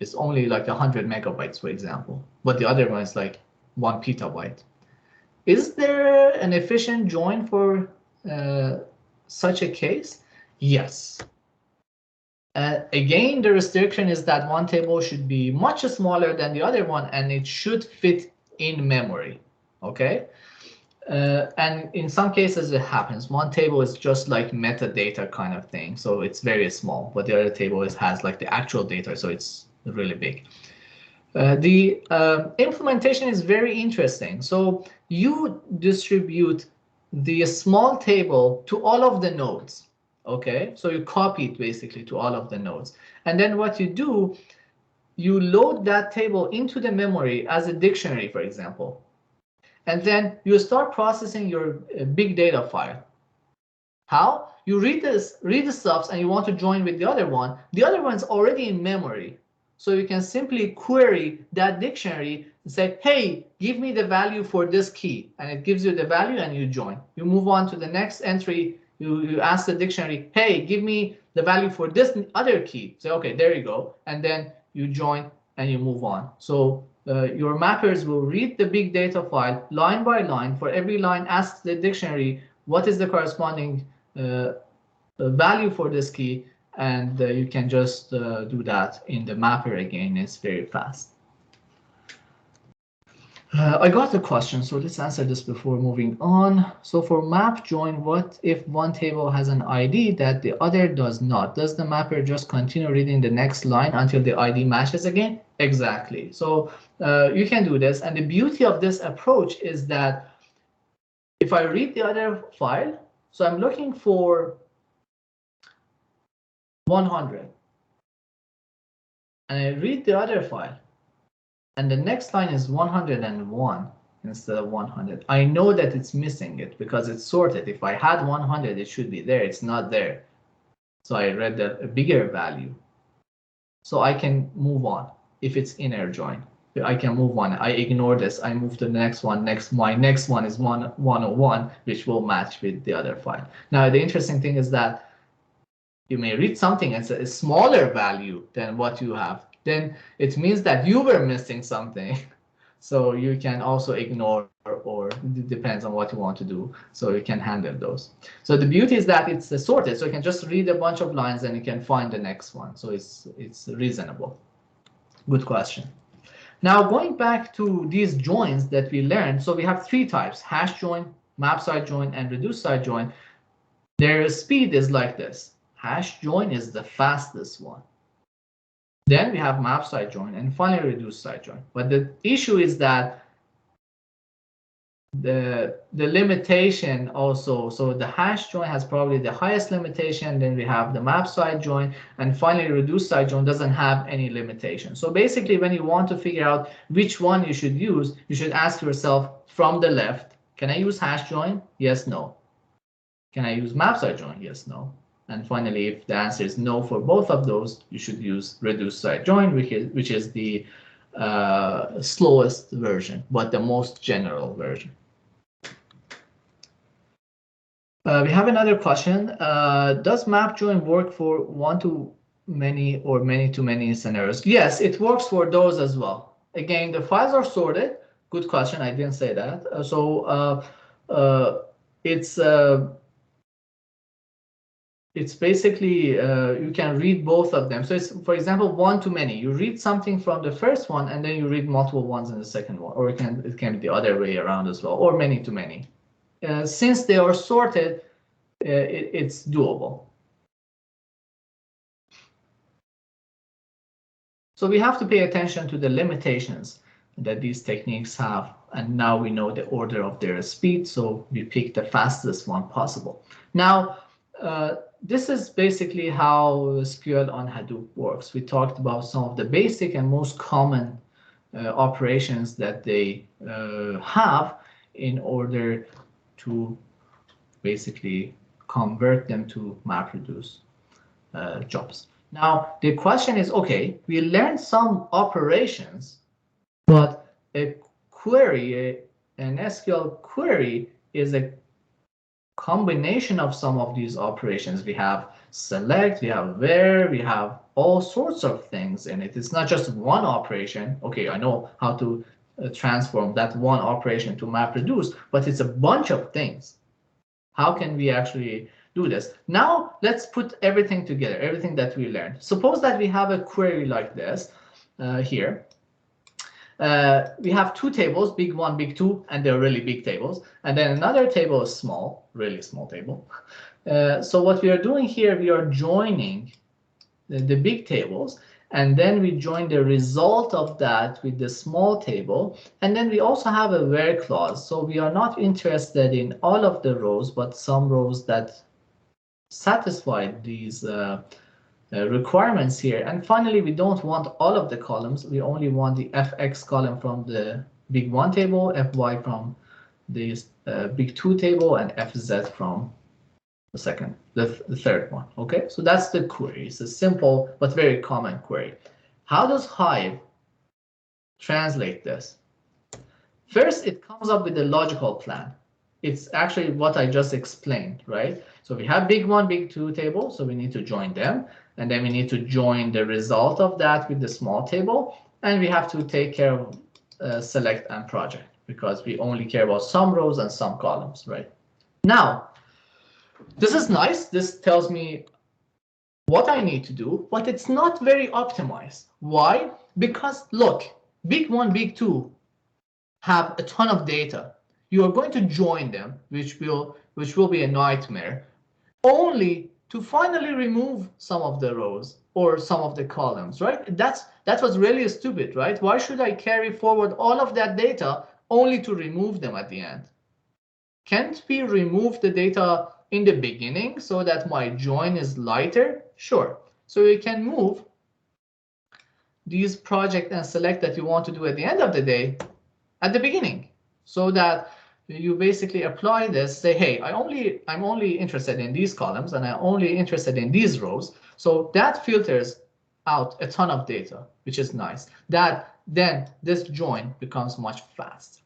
It's only like 100 megabytes, for example, but the other one is like 1 petabyte. Is there an efficient join for such a case? Yes. Again, the restriction is that one table should be much smaller than the other one, and it should fit in memory. Okay. And in some cases it happens. One table is just like metadata kind of thing, so it's very small, but the other table has like the actual data, so it's really big. The implementation is very interesting. So you distribute the small table to all of the nodes. Okay, so you copy it basically to all of the nodes. And then what you do, you load that table into the memory as a dictionary, for example. And then you start processing your big data file. How? You read the stuffs and you want to join with the other one. The other one's already in memory. So you can simply query that dictionary and say, hey, give me the value for this key. And it gives you the value and you join. You move on to the next entry. You ask the dictionary, hey, give me the value for this other key. Say, okay, there you go. And then you join and you move on. So your mappers will read the big data file line by line. For every line, ask the dictionary, what is the corresponding value for this key, and you can just do that in the mapper again. It's very fast. I got the question, so let's answer this before moving on. So for map join, what if one table has an ID that the other does not? Does the mapper just continue reading the next line until the ID matches again? Exactly. So you can do this, and the beauty of this approach is that if I read the other file, so I'm looking for 100, and I read the other file, and the next line is 101 instead of 100. I know that it's missing it because it's sorted. If I had 100, it should be there. It's not there. So I read a bigger value. So I can move on. If it's inner join, I can move on. I ignore this. I move to the next one. My next one is 101, which will match with the other file. Now, the interesting thing is that you may read something and it's a smaller value than what you have. Then it means that you were missing something. So you can also ignore, or it depends on what you want to do. So you can handle those. So the beauty is that it's sorted. So you can just read a bunch of lines and you can find the next one. So it's reasonable. Good question. Now going back to these joins that we learned. So we have three types: hash join, mapside join, and reduced side join. Their speed is like this. Hash join is the fastest one. Then we have mapside join, and finally reduced side join. But the issue is that the limitation also, so the hash join has probably the highest limitation, then we have the mapside join, and finally reduced side join doesn't have any limitation. So basically, when you want to figure out which one you should use, you should ask yourself from the left, can I use hash join? Yes, no. Can I use mapside join? Yes, no. And finally, if the answer is no for both of those, you should use reduced side join, which is the slowest version, but the most general version. We have another question. Does map join work for one-to-many or many-to-many scenarios? Yes, it works for those as well. Again, the files are sorted. Good question. I didn't say that. It's basically you can read both of them. So it's, for example, one-to-many. You read something from the first one and then you read multiple ones in the second one, or it can be the other way around as well, or many-to-many. Since they are sorted, it's doable. So we have to pay attention to the limitations that these techniques have, and now we know the order of their speed, so we pick the fastest one possible. Now, this is basically how SQL on Hadoop works. We talked about some of the basic and most common operations that they have in order to basically convert them to MapReduce jobs. Now, the question is, okay, we learned some operations, but a query, an SQL query is a combination of some of these operations. We have select, we have where, we have all sorts of things in it. It's not just one operation. Okay, I know how to transform that one operation to MapReduce, but it's a bunch of things. How can we actually do this? Now, let's put everything together, everything that we learned. Suppose that we have a query like this here. We have two tables, big one, big two, and they're really big tables. And then another table is small, really small table. So what we are doing here, we are joining the big tables, and then we join the result of that with the small table. And then we also have a where clause. So we are not interested in all of the rows, but some rows that satisfy these requirements here. And finally, we don't want all of the columns. We only want the fx column from the big one table, fy from the big two table, and fz from the third one. Okay, so that's the query. It's a simple but very common query. How does Hive translate this? First, it comes up with a logical plan. It's actually what I just explained, right? So we have big one, big two table, so we need to join them. And then we need to join the result of that with the small table. And we have to take care of select and project, because we only care about some rows and some columns, right? Now, this is nice. This tells me what I need to do, but it's not very optimized. Why? Because look, big one, big two have a ton of data. You are going to join them, which will be a nightmare, only to finally remove some of the rows or some of the columns, right? That was really stupid, right? Why should I carry forward all of that data only to remove them at the end? Can't we remove the data in the beginning so that my join is lighter? Sure. So we can move these project and select that you want to do at the end of the day at the beginning, so that you basically apply this, say, hey, I'm only interested in these columns and I'm only interested in these rows. So that filters out a ton of data, which is nice. That then this join becomes much faster.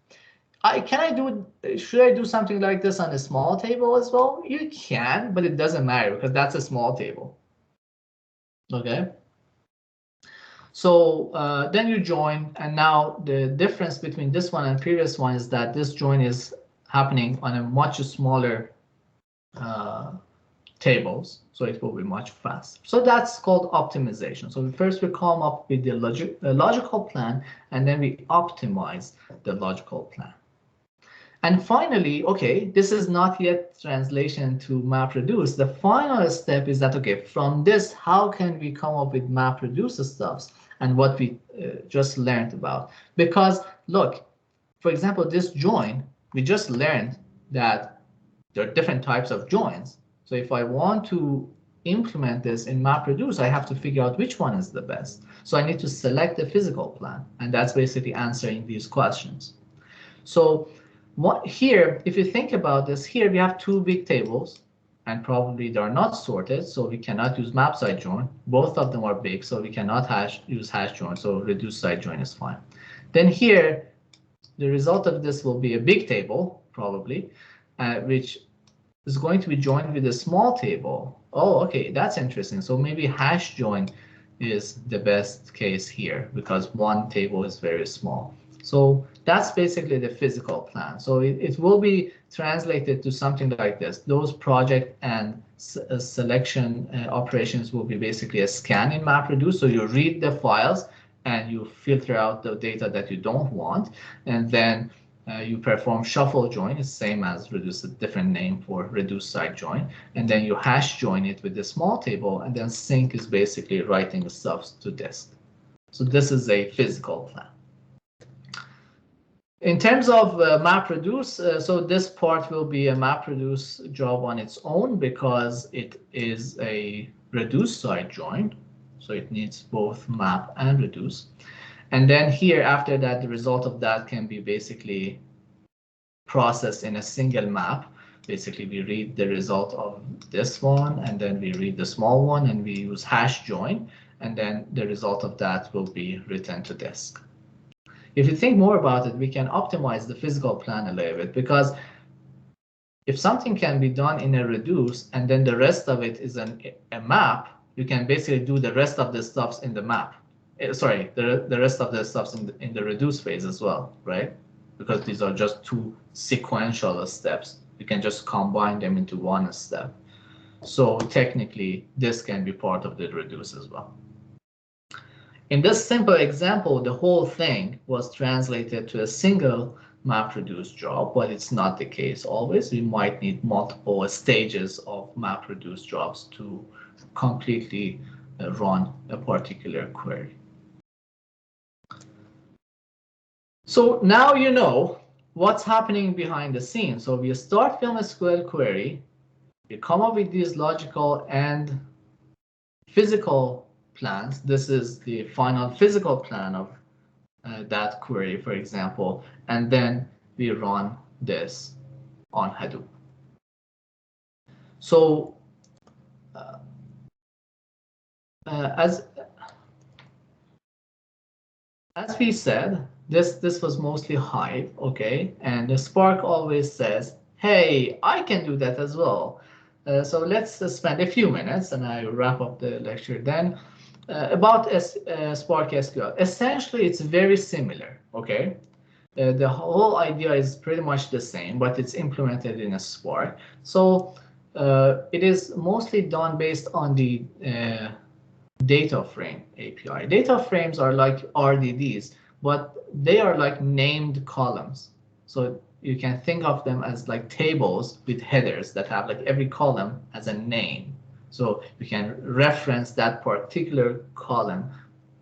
Should I do something like this on a small table as well? You can, but it doesn't matter because that's a small table. Okay. So then you join, and now the difference between this one and previous one is that this join is happening on a much smaller tables, so it will be much faster. So that's called optimization. So first we come up with the logical plan, and then we optimize the logical plan. And finally, okay, this is not yet translation to MapReduce. The final step is that, okay, from this, how can we come up with MapReduce stuffs and what we just learned about? Because look, for example, this join, we just learned that there are different types of joins. So if I want to implement this in MapReduce, I have to figure out which one is the best. So I need to select the physical plan, and that's basically answering these questions. So here, if you think about this, here we have two big tables, and probably they are not sorted, so we cannot use Mapside join. Both of them are big, so we cannot use hash join, so reduced side join is fine. Then here, the result of this will be a big table, probably, which is going to be joined with a small table. Oh, okay, that's interesting. So maybe hash join is the best case here, because one table is very small. So that's basically the physical plan. So it will be translated to something like this. Those project and selection operations will be basically a scan in MapReduce. So you read the files and you filter out the data that you don't want. And then you perform shuffle join, it's same as reduce, a different name for reduced side join. And then you hash join it with the small table. And then sync is basically writing the stuff to disk. So this is a physical plan. In terms of MapReduce, so this part will be a MapReduce job on its own because it is a reduced side join. So it needs both map and reduce. And then here, after that, the result of that can be basically processed in a single map basically we read the result of this one, and then we read the small one, and we use hash join, and then the result of that will be written to disk. If you think more about it, we can optimize the physical plan a little bit, because if something can be done in a reduce and then the rest of it is a map, you can basically do the rest of the stuffs in the map. Sorry, the rest of the stuffs in the reduce phase as well, right? Because these are just two sequential steps. You can just combine them into one step. So technically, this can be part of the reduce as well. In this simple example, the whole thing was translated to a single MapReduce job, but it's not the case always. We might need multiple stages of MapReduce jobs to completely run a particular query. So now you know what's happening behind the scenes. So we start from a SQL query, we come up with these logical and physical plans. This is the final physical plan of that query, for example, and then we run this on Hadoop. So as we said, this was mostly Hive, okay, and the Spark always says, hey, I can do that as well. So let's spend a few minutes, and I wrap up the lecture then. About Spark SQL. Essentially, it's very similar, okay? The whole idea is pretty much the same, but it's implemented in a Spark. So it is mostly done based on the data frame API. Data frames are like RDDs, but they are like named columns. So you can think of them as like tables with headers that have like every column has a name. So you can reference that particular column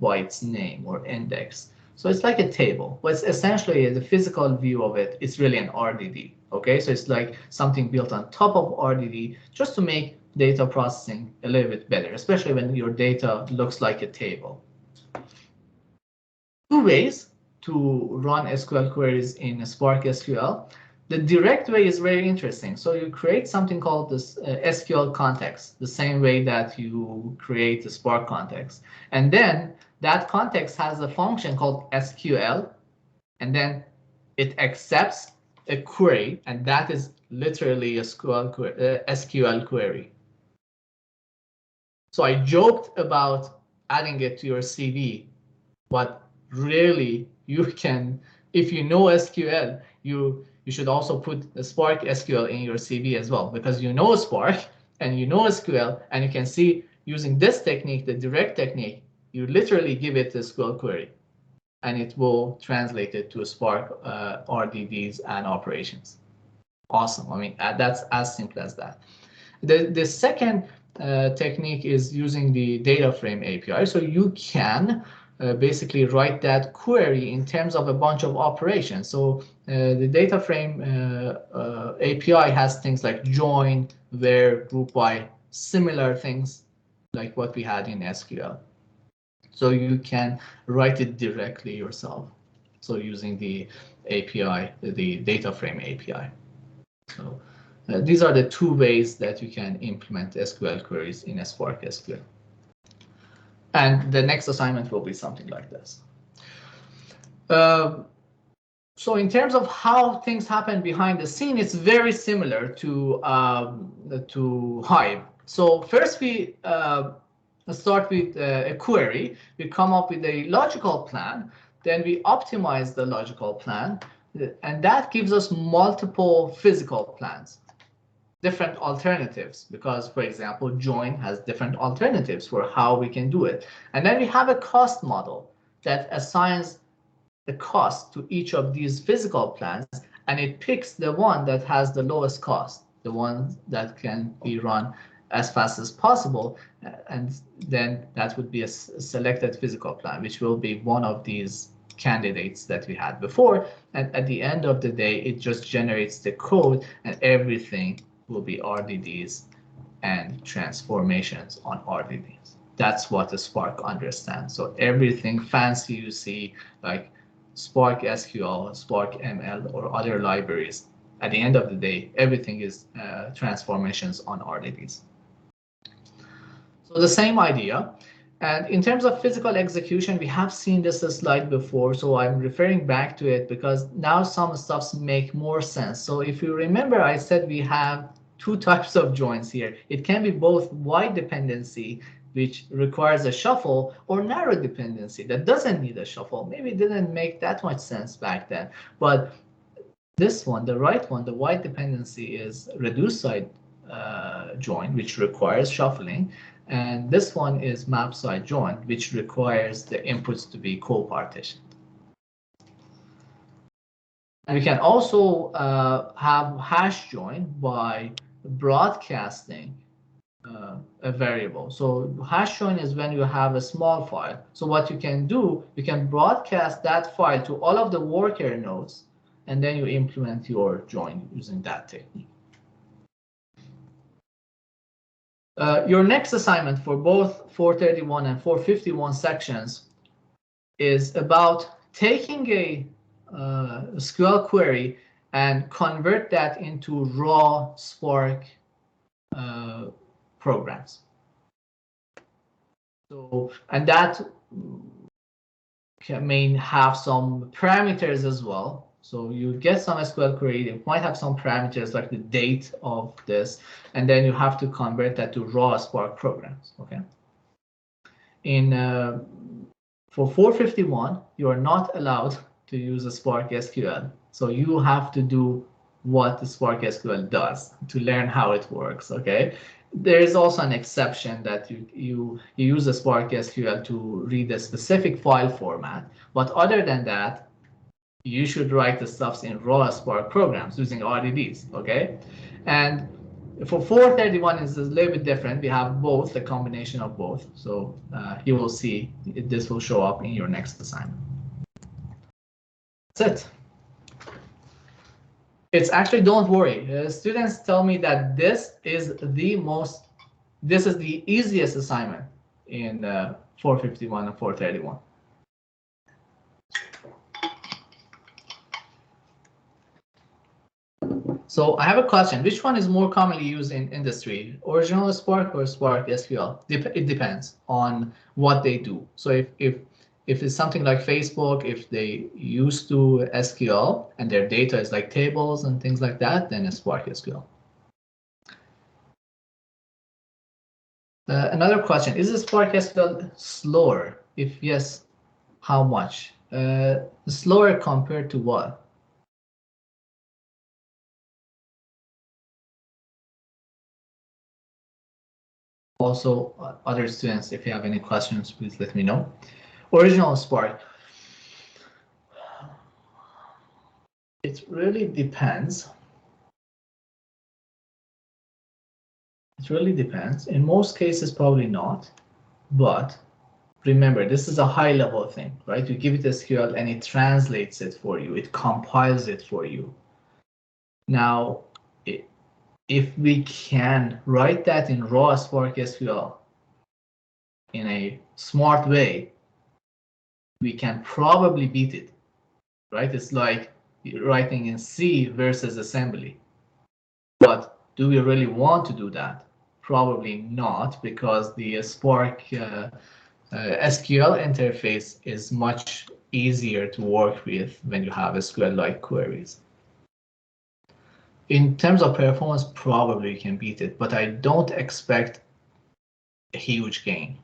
by its name or index. So it's like a table, but it's essentially the physical view of it. It's really an RDD. Okay, so it's like something built on top of RDD just to make data processing a little bit better, especially when your data looks like a table. Two ways to run SQL queries in Spark SQL. The direct way is very interesting. So you create something called this SQL context, the same way that you create a Spark context. And then that context has a function called SQL, and then it accepts a query, and that is literally a SQL query. So I joked about adding it to your CV, but really you can, if you know SQL, you should also put the Spark SQL in your CV as well, because you know Spark and you know SQL, and you can see using this technique, the direct technique, you literally give it a SQL query, and it will translate it to Spark RDDs and operations. Awesome. I mean, that's as simple as that. The second technique is using the data frame API. So you can basically write that query in terms of a bunch of operations. So the data frame API has things like join, where, group by, similar things like what we had in SQL. So you can write it directly yourself. So using the API, the data frame API. So these are the two ways that you can implement SQL queries in a Spark SQL. And the next assignment will be something like this. So in terms of how things happen behind the scene, it's very similar to Hive. So first we start with a query. We come up with a logical plan. Then we optimize the logical plan. And that gives us multiple physical plans, different alternatives, because, for example, join has different alternatives for how we can do it. And then we have a cost model that assigns the cost to each of these physical plans, and it picks the one that has the lowest cost, the one that can be run as fast as possible, and then that would be a selected physical plan, which will be one of these candidates that we had before. And at the end of the day, it just generates the code, and everything will be RDDs and transformations on RDDs. That's what the Spark understands. So everything fancy you see, like Spark SQL, Spark ML, or other libraries, at the end of the day, everything is transformations on RDBs. So the same idea. And in terms of physical execution, we have seen this slide before, so I'm referring back to it because now some stuffs make more sense. So if you remember, I said we have two types of joins here. It can be both wide dependency, which requires a shuffle, or narrow dependency that doesn't need a shuffle. Maybe it didn't make that much sense back then. But this one, the right one, the wide dependency is reduced side join, which requires shuffling. And this one is Mapside join, which requires the inputs to be co-partitioned. And we can also have hash join by broadcasting a variable. So hash join is when you have a small file. So what you can do, you can broadcast that file to all of the worker nodes, and then you implement your join using that technique. Your next assignment for both 431 and 451 sections is about taking a SQL query and convert that into raw Spark programs. So, and that may have some parameters as well. So you get some SQL query, it might have some parameters like the date of this, and then you have to convert that to raw Spark programs. Okay. For 451, you are not allowed to use a Spark SQL. So you have to do what the Spark SQL does to learn how it works. Okay. There is also an exception that you use a Spark SQL to read a specific file format, but other than that, you should write the stuffs in raw Spark programs using RDBs, okay? And for 431, it's a little bit different. We have both, a combination of both. So you will see this will show up in your next assignment. That's it. It's actually, don't worry. Students tell me that this is the easiest assignment in 451 and 431. So I have a question. Which one is more commonly used in industry? Original Spark or Spark SQL? It depends on what they do. So if it's something like Facebook, if they used to SQL and their data is like tables and things like that, then it's Spark SQL. Another question, is the Spark SQL slower? If yes, how much? Slower compared to what? Also, other students, if you have any questions, please let me know. Original Spark. It really depends. It really depends. In most cases, probably not. But remember, this is a high-level thing, right? You give it SQL and it translates it for you. It compiles it for you. Now, if we can write that in raw Spark SQL in a smart way, we can probably beat it, right? It's like writing in C versus assembly. But do we really want to do that? Probably not, because the Spark SQL interface is much easier to work with when you have SQL-like queries. In terms of performance, probably you can beat it, but I don't expect a huge gain.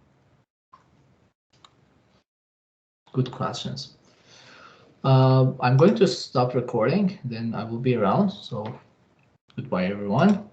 Good questions. I'm going to stop recording, then I will be around. So goodbye, everyone.